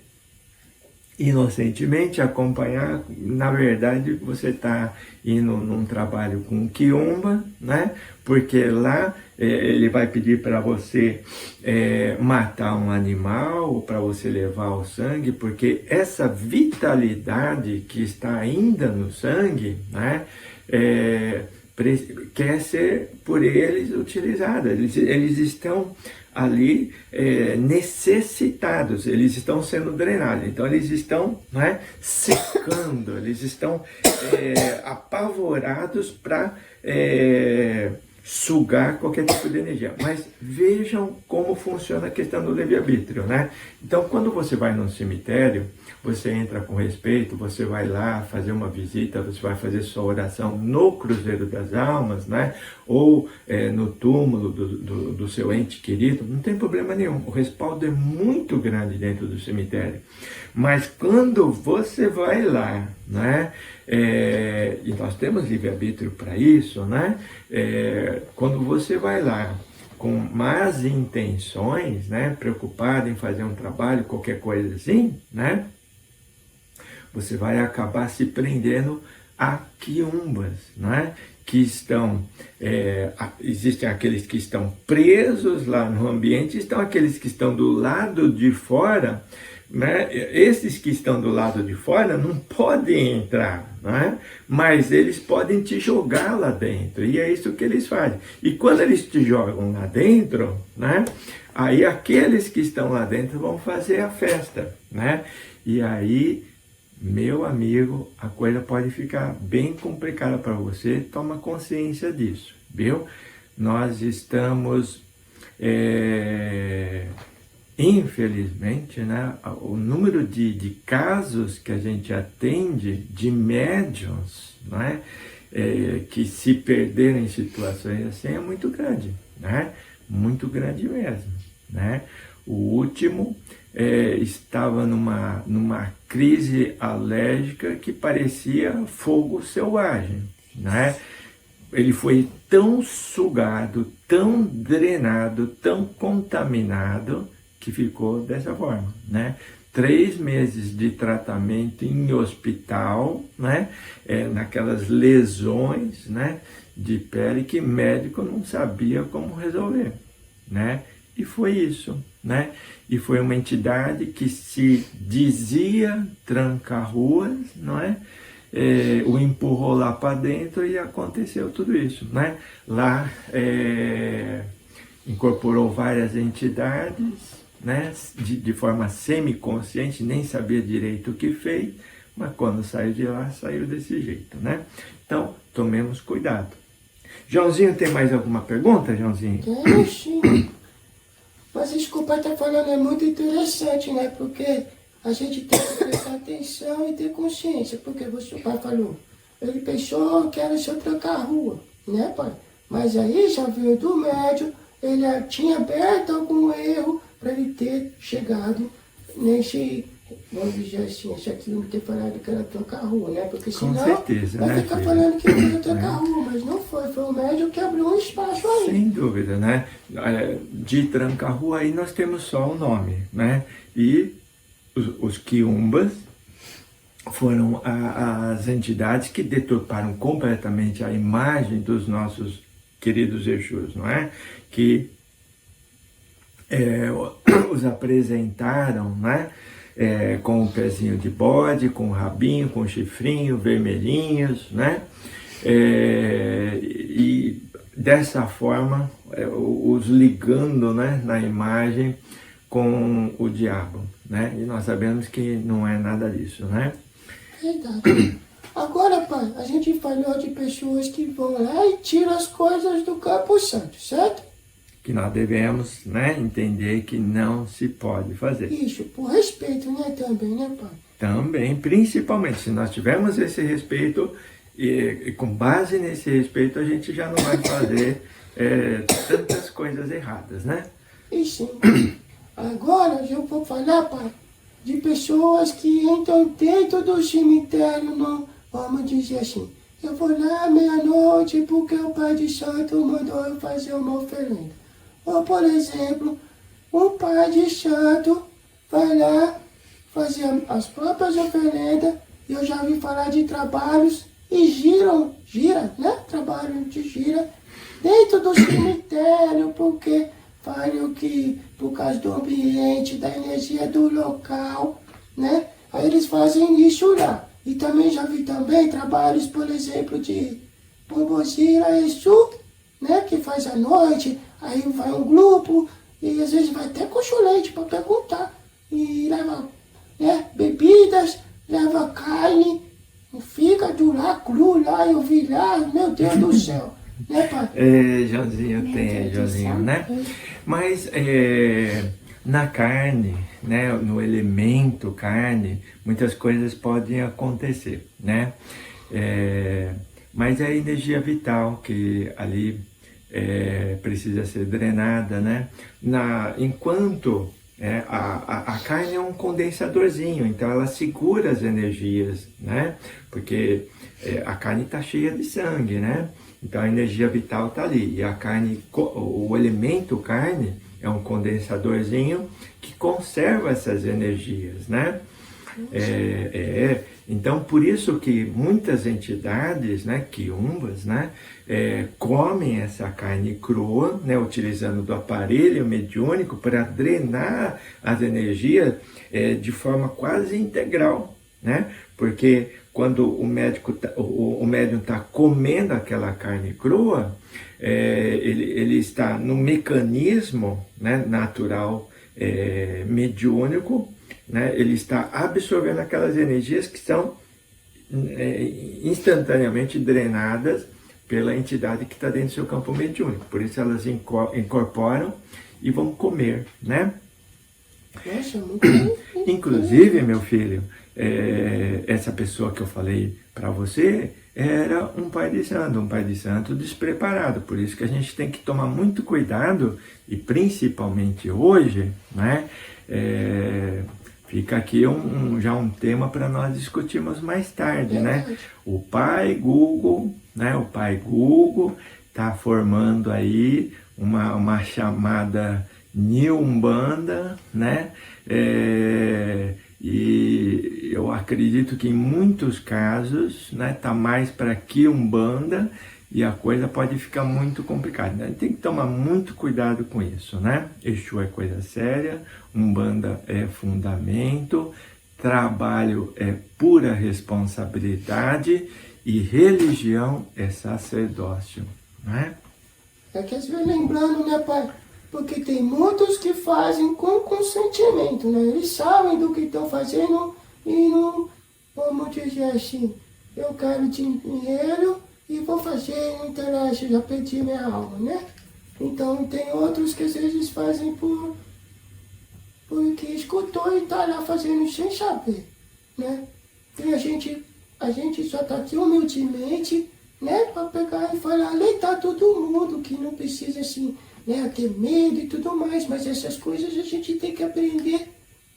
inocentemente acompanhar, na verdade você está indo num trabalho com quiumba, né? Porque lá ele vai pedir para você matar um animal, para você levar o sangue, porque essa vitalidade que está ainda no sangue, né? Quer ser por eles utilizada. Eles estão ali necessitados, eles estão sendo drenados, então eles estão, né, secando, eles estão apavorados para sugar qualquer tipo de energia. Mas vejam como funciona a questão do livre-arbítrio, né? Então, quando você vai num cemitério, você entra com respeito, você vai lá fazer uma visita, você vai fazer sua oração no Cruzeiro das Almas, né? Ou no túmulo do seu ente querido, não tem problema nenhum. O respaldo é muito grande dentro do cemitério. Mas quando você vai lá, né? E nós temos livre-arbítrio para isso, né? Quando você vai lá com más intenções, né? Preocupado em fazer um trabalho, qualquer coisa assim, né? Você vai acabar se prendendo a quiumbas, né? Que estão, existem aqueles que estão presos lá no ambiente, estão aqueles que estão do lado de fora, né? Esses que estão do lado de fora não podem entrar, né? Mas eles podem te jogar lá dentro, e é isso que eles fazem. E quando eles te jogam lá dentro, né? Aí aqueles que estão lá dentro vão fazer a festa, né? E aí, meu amigo, a coisa pode ficar bem complicada para você, toma consciência disso, viu? Nós estamos, infelizmente, né, o número de casos que a gente atende de médiuns, né, que se perderam em situações assim é muito grande, né? Muito grande mesmo, né? O último estava numa crise alérgica que parecia fogo selvagem, né? Ele foi tão sugado, tão drenado, tão contaminado, que ficou dessa forma, né? 3 meses de tratamento em hospital, né? Naquelas lesões, né? De pele que médico não sabia como resolver, né? E foi isso, né? E foi uma entidade que se dizia tranca-ruas, não é? O empurrou lá para dentro e aconteceu tudo isso, né? Lá incorporou várias entidades, né? De forma semiconsciente, nem sabia direito o que fez, mas quando saiu de lá, saiu desse jeito, né? Então, tomemos cuidado. Joãozinho, tem mais alguma pergunta, Joãozinho? Tem sim. Mas isso que o pai está falando é muito interessante, né? Porque a gente tem que prestar atenção e ter consciência. Porque o pai falou, ele pensou que era seu tranca-rua, né, pai? Mas aí já veio do médium, ele tinha aberto algum erro para ele ter chegado nesse, vamos dizer assim, esse aqui não ter falado que era trocar a rua, né? Porque Com senão certeza, vai né, ficar filho? falando que eu ia trocar a rua, mas não foi o médico que abriu um espaço aí. Sem dúvida, né? De Tranca-Rua aí nós temos só o nome, né? E os quiumbas foram as entidades que deturparam completamente a imagem dos nossos queridos Exus, não é? Que os apresentaram, né? Com o pezinho de bode, com o rabinho, com o chifrinho, vermelhinhos, né? E dessa forma, os ligando, né, na imagem com o diabo, né? E nós sabemos que não é nada disso, né? Verdade. Agora, pai, a gente falou de pessoas que vão lá e tiram as coisas do Campo Santo, certo? Que nós devemos, né, entender que não se pode fazer. Isso, por respeito, né, também, né, pai? Também, principalmente, se nós tivermos esse respeito, e com base nesse respeito, a gente já não vai fazer tantas coisas erradas, né? E sim. Agora eu vou falar, pai, de pessoas que entram dentro do cemitério, no, vamos dizer assim. Eu vou lá meia-noite porque o pai de santo mandou eu fazer uma oferenda. Ou, por exemplo, o pai de santo vai lá fazer as próprias oferendas. Eu já ouvi falar de trabalhos e gira, né? Trabalho de gira dentro do cemitério, porque falam que por causa do ambiente, da energia do local, né? Aí eles fazem isso lá. E também já vi também trabalhos, por exemplo, de Pombogira Exu, né? Que faz à noite, aí vai um grupo, e às vezes vai até colchonete para perguntar. E leva, né, bebidas, leva carne, fígado lá, cru lá, eu vi lá, meu Deus do céu. Né, pai? Joãozinho tem, Deus do Joãozinho, céu. né? Mas na carne, né, no elemento carne, muitas coisas podem acontecer, né? Mas é a energia vital que ali precisa ser drenada, né? Enquanto a carne é um condensadorzinho, então ela segura as energias, né? Porque a carne está cheia de sangue, né? Então a energia vital está ali. E a carne, o elemento carne é um condensadorzinho que conserva essas energias, né? Então por isso que muitas entidades, né, quiumbas, né, comem essa carne crua, né, utilizando do aparelho mediúnico para drenar as energias de forma quase integral, né? Porque quando o médium está comendo aquela carne crua, ele está no mecanismo, né, natural mediúnico, né, ele está absorvendo aquelas energias que são instantaneamente drenadas pela entidade que está dentro do seu campo mediúnico. Por isso elas incorporam e vão comer, né? Nossa, muito Inclusive, meu filho, essa pessoa que eu falei para você era um pai de santo despreparado. Por isso que a gente tem que tomar muito cuidado, e principalmente hoje, né? Fica aqui já um tema para nós discutirmos mais tarde, né? O pai Google, né? O pai Google está formando aí uma chamada New Umbanda, né? E eu acredito que em muitos casos, né, tá mais para Quiumbanda, e a coisa pode ficar muito complicada, né? Tem que tomar muito cuidado com isso, né? Exu é coisa séria, Umbanda é fundamento, trabalho é pura responsabilidade e religião é sacerdócio, né? É que às vezes lembrando, né, pai? Porque tem muitos que fazem com consentimento, né? Eles sabem do que estão fazendo e não, vamos dizer assim, eu quero dinheiro e vou fazer, não interessa, já perdi minha alma, né? Então tem outros que às vezes fazem porque escutou e tá lá fazendo sem saber, né? E a gente só tá aqui humildemente, né? Para pegar e falar, aleitar todo mundo, que não precisa assim, né, ter medo e tudo mais, mas essas coisas a gente tem que aprender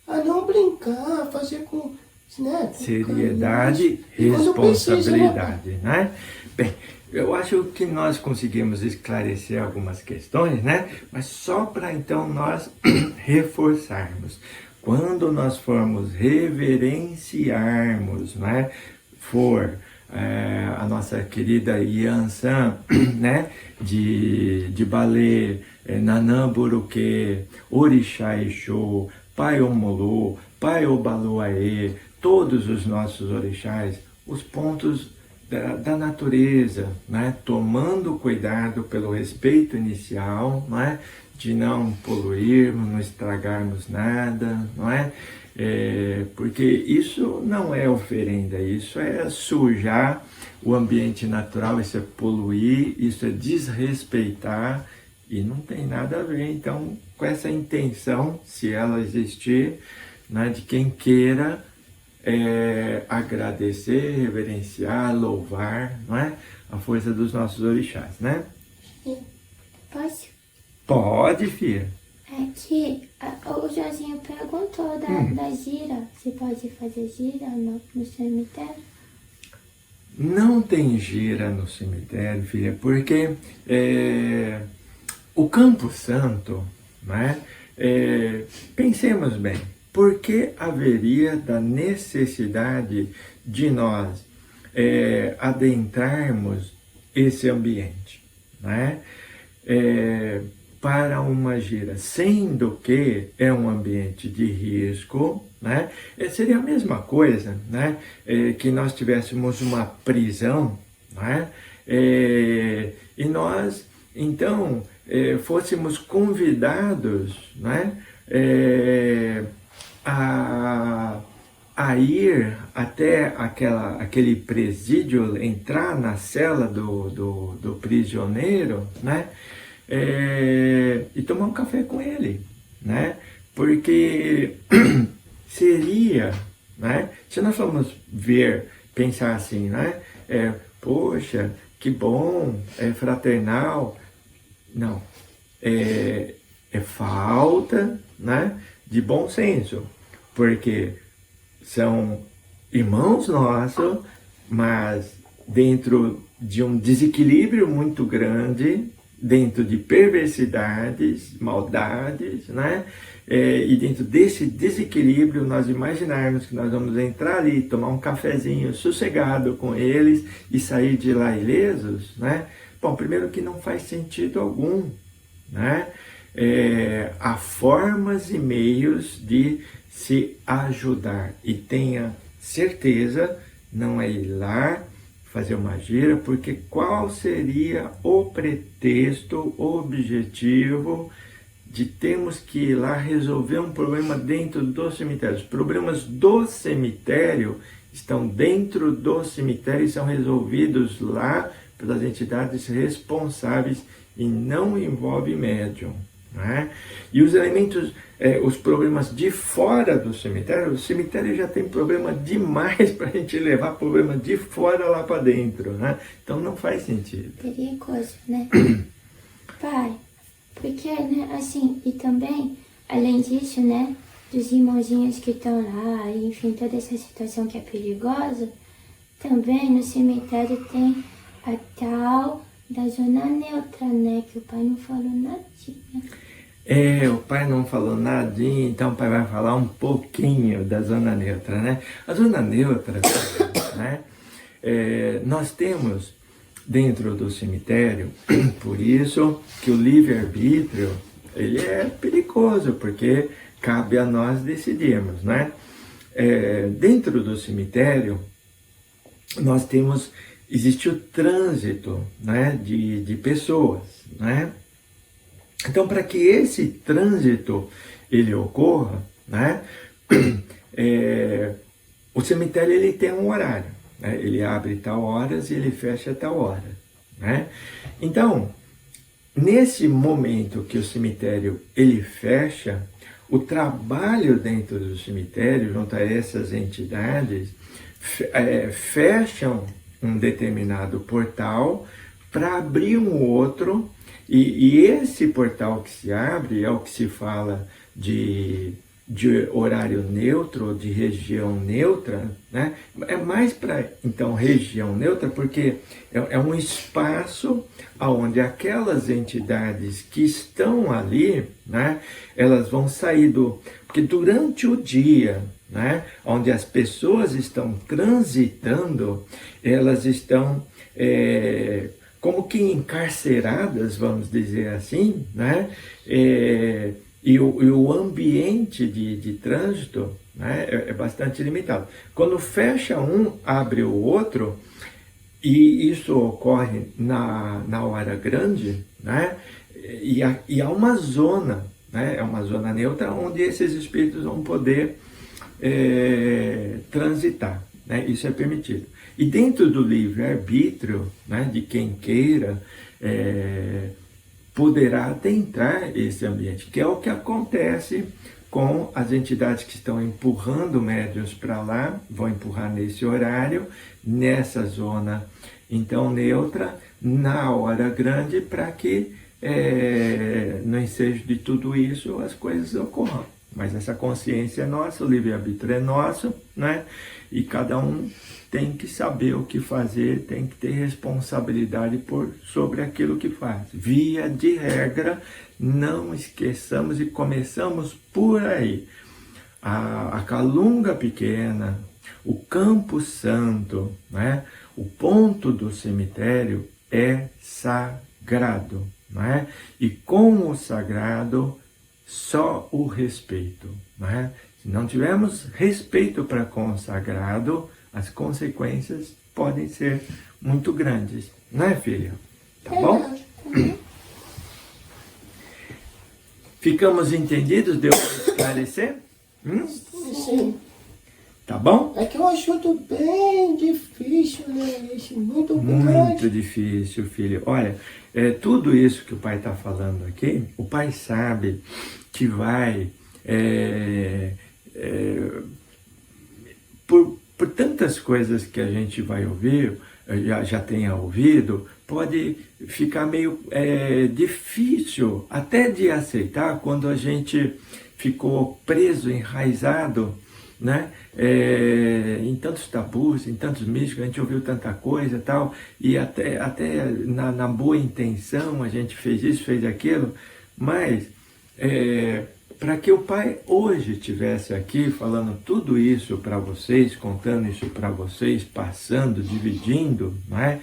a não brincar, fazer com, né? Seriedade, E quando precisa, né, responsabilidade, né? Bem, eu acho que nós conseguimos esclarecer algumas questões, né? Mas só para então nós reforçarmos. Quando nós formos reverenciarmos, né? A nossa querida Yansan, né? De Balé, Nanã Buruque, Orixá Exu, Pai Omolu, Pai Obaluaê, todos os nossos orixás, os pontos da natureza, né? Tomando cuidado pelo respeito inicial, não é? De não poluirmos, não estragarmos nada, não é? Porque isso não é oferenda, isso é sujar o ambiente natural, isso é poluir, isso é desrespeitar, e não tem nada a ver, então, com essa intenção, se ela existir, né, de quem queira agradecer, reverenciar, louvar, não é? A força dos nossos orixás, né? Posso? Pode, filha. É que o Joãozinho perguntou da gira. Se pode fazer gira no cemitério? Não tem gira no cemitério, filha, porque o Campo Santo, né? Pensemos bem, por que haveria da necessidade de nós adentrarmos esse ambiente, né? Para uma gira, sendo que é um ambiente de risco, né? Seria a mesma coisa, né? Que nós tivéssemos uma prisão, né? E nós, então, fôssemos convidados, né? A ir até aquele presídio, entrar na cela do prisioneiro, né? E tomar um café com ele, né? Porque seria, né? Se nós formos pensar assim, né? Poxa, que bom, é fraternal. Não, é falta, né, de bom senso, porque são irmãos nossos, mas dentro de um desequilíbrio muito grande, dentro de perversidades, maldades, né? E dentro desse desequilíbrio, nós imaginarmos que nós vamos entrar ali, tomar um cafezinho sossegado com eles e sair de lá ilesos, né? Bom, primeiro que não faz sentido algum, né? Há formas e meios de se ajudar, e tenha certeza, não é ir lá fazer uma gira, porque qual seria o pretexto, o objetivo de termos que ir lá resolver um problema dentro do cemitério? Os problemas do cemitério estão dentro do cemitério e são resolvidos lá pelas entidades responsáveis e não envolve médium, né? E os elementos, os problemas de fora do cemitério, o cemitério já tem problema demais para a gente levar problema de fora lá para dentro, né? Então não faz sentido. Perigoso, né? Pai, porque, né, assim, e também, além disso, né, dos irmãozinhos que estão lá, e, enfim, toda essa situação que é perigosa, também no cemitério tem a tal da zona neutra, né, que o pai não falou nadinha. O pai não falou nadinha, então o pai vai falar um pouquinho da zona neutra, né? A zona neutra, né? Nós temos dentro do cemitério, por isso que o livre-arbítrio, ele é perigoso, porque cabe a nós decidirmos, né? Dentro do cemitério, existe o trânsito, né, de pessoas, né? Então, para que esse trânsito ele ocorra, né, o cemitério ele tem um horário, né? Ele abre tal horas e ele fecha tal hora, né? Então, nesse momento que o cemitério ele fecha, o trabalho dentro do cemitério, junto a essas entidades, fecham um determinado portal para abrir um outro, e esse portal que se abre é o que se fala de de horário neutro, de região neutra, né? É mais para, então, região neutra, porque é um espaço onde aquelas entidades que estão ali, né? Elas vão sair porque durante o dia, né? Onde as pessoas estão transitando, elas estão como que encarceradas, vamos dizer assim, né? E o ambiente de trânsito, né, é bastante limitado. Quando fecha um, abre o outro, e isso ocorre na hora grande, né, e há uma zona, né, é uma zona neutra onde esses espíritos vão poder transitar, né, isso é permitido. E dentro do livre-arbítrio, né, de quem queira, poderá adentrar esse ambiente, que é o que acontece com as entidades que estão empurrando médiuns para lá, vão empurrar nesse horário, nessa zona, então, neutra, na hora grande, para que no ensejo de tudo isso as coisas ocorram. Mas essa consciência é nossa, o livre-arbítrio é nosso, né? E cada um tem que saber o que fazer, tem que ter responsabilidade sobre aquilo que faz. Via de regra, não esqueçamos e começamos por aí. A Calunga Pequena, o Campo Santo, né? O ponto do cemitério é sagrado, né? E com o sagrado, só o respeito, né? Se não tivermos respeito para com o sagrado, as consequências podem ser muito grandes, né, filha? Tá bom? Ficamos entendidos? Deu para esclarecer? Sim. Tá bom? É que eu acho bem difícil, né? Isso, muito Muito grande. difícil, filho. Olha, tudo isso que o pai está falando aqui, o pai sabe que vai, por tantas coisas que a gente vai ouvir, já tenha ouvido, pode ficar meio difícil até de aceitar quando a gente ficou preso, enraizado, né? Em tantos tabus, em tantos místicos, a gente ouviu tanta coisa e tal, e até na boa intenção a gente fez isso, fez aquilo, mas para que o pai hoje estivesse aqui falando tudo isso para vocês, contando isso para vocês, passando, dividindo, né?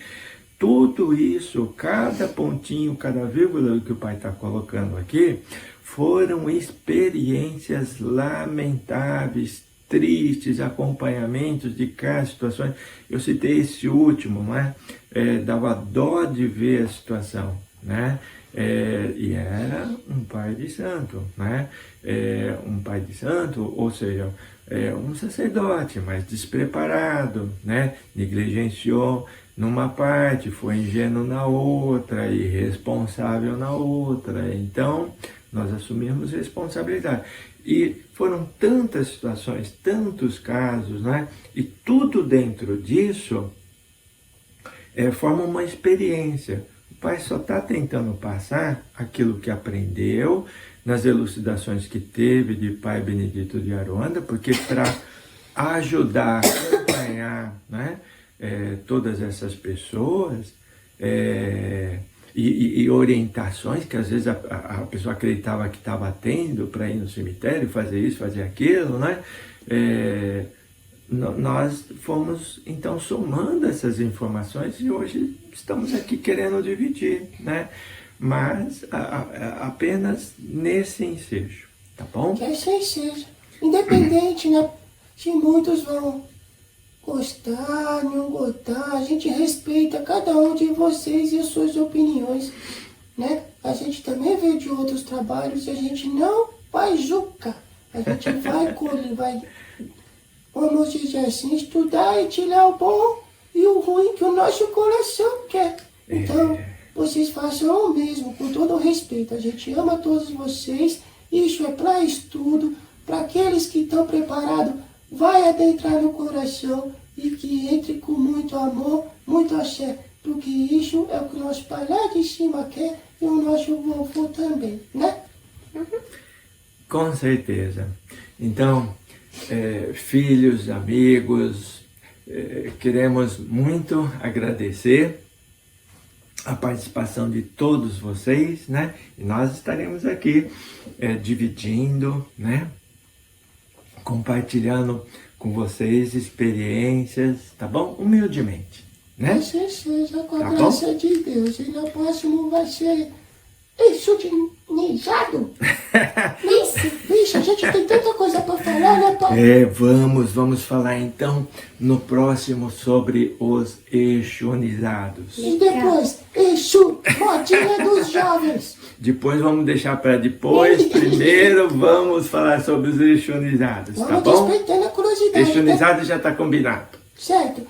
Tudo isso, cada pontinho, cada vírgula que o pai está colocando aqui, foram experiências lamentáveis, tristes, acompanhamentos de cada situação. Eu citei esse último, né? Dava dó de ver a situação, né? E era um pai de santo, né? Um pai de santo, ou seja, um sacerdote, mas despreparado, né? Negligenciou numa parte, foi ingênuo na outra, irresponsável na outra. Então, nós assumimos responsabilidade. E foram tantas situações, tantos casos, né? E tudo dentro disso forma uma experiência. O pai só está tentando passar aquilo que aprendeu nas elucidações que teve de Pai Benedito de Aruanda, porque para ajudar a acompanhar, né, todas essas pessoas e orientações que às vezes a pessoa acreditava que estava tendo para ir no cemitério, fazer isso, fazer aquilo, né? Nós fomos então somando essas informações e hoje estamos aqui querendo dividir, né? Mas apenas nesse ensejo, tá bom? Que assim seja. Independente, né? Se muitos vão gostar, não gostar, a gente respeita cada um de vocês e as suas opiniões, né? A gente também vê de outros trabalhos e a gente não vai julgar. A gente vai colher, vai, vamos dizer assim, estudar e tirar o bom e o ruim que o nosso coração quer. Então, vocês façam o mesmo, com todo o respeito. A gente ama todos vocês, isso é para estudo, para aqueles que estão preparados, vai adentrar no coração e que entre com muito amor, muito axé, porque isso é o que o nosso pai lá de cima quer e o nosso vovô também, né? Com certeza. Então, filhos, amigos, queremos muito agradecer a participação de todos vocês, né? E nós estaremos aqui dividindo, né? Compartilhando com vocês experiências, tá bom? Humildemente, né? Você seja com a Tá graça bom? de Deus. E no próximo vai ser enxutinizado. Vixe, a gente tem tanta coisa pra falar, né, pai? Vamos falar então no próximo sobre os exonizados. E depois, Exu, modinha dos jovens. Depois vamos deixar para depois. Primeiro vamos falar sobre os exonizados, tá Vamos bom? despertando a curiosidade. Né? Exonizado já está combinado. Certo.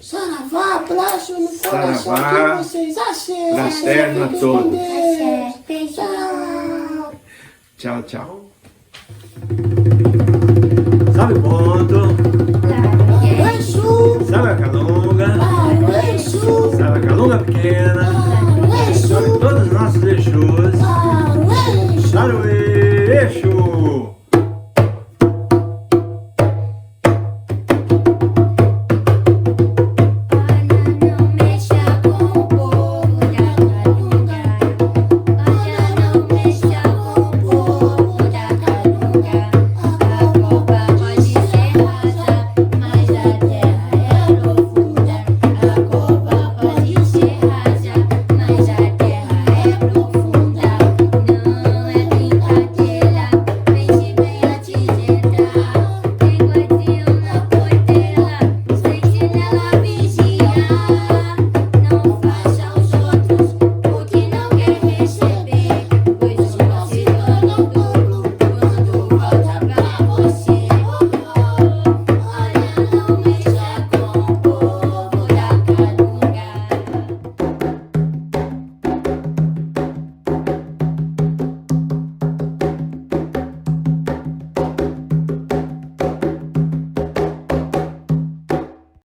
Saravá, abraço no coração Saravá, de vocês. Axé, fraterno a fiquem todos. com Deus. Axé, beijo. Tchau. Tchau, tchau. Sabe o ponto? Claro, Exu, Sabe a calunga? Exu, Sabe a calunga pequena? Exu, Sabe todos os nossos Exus?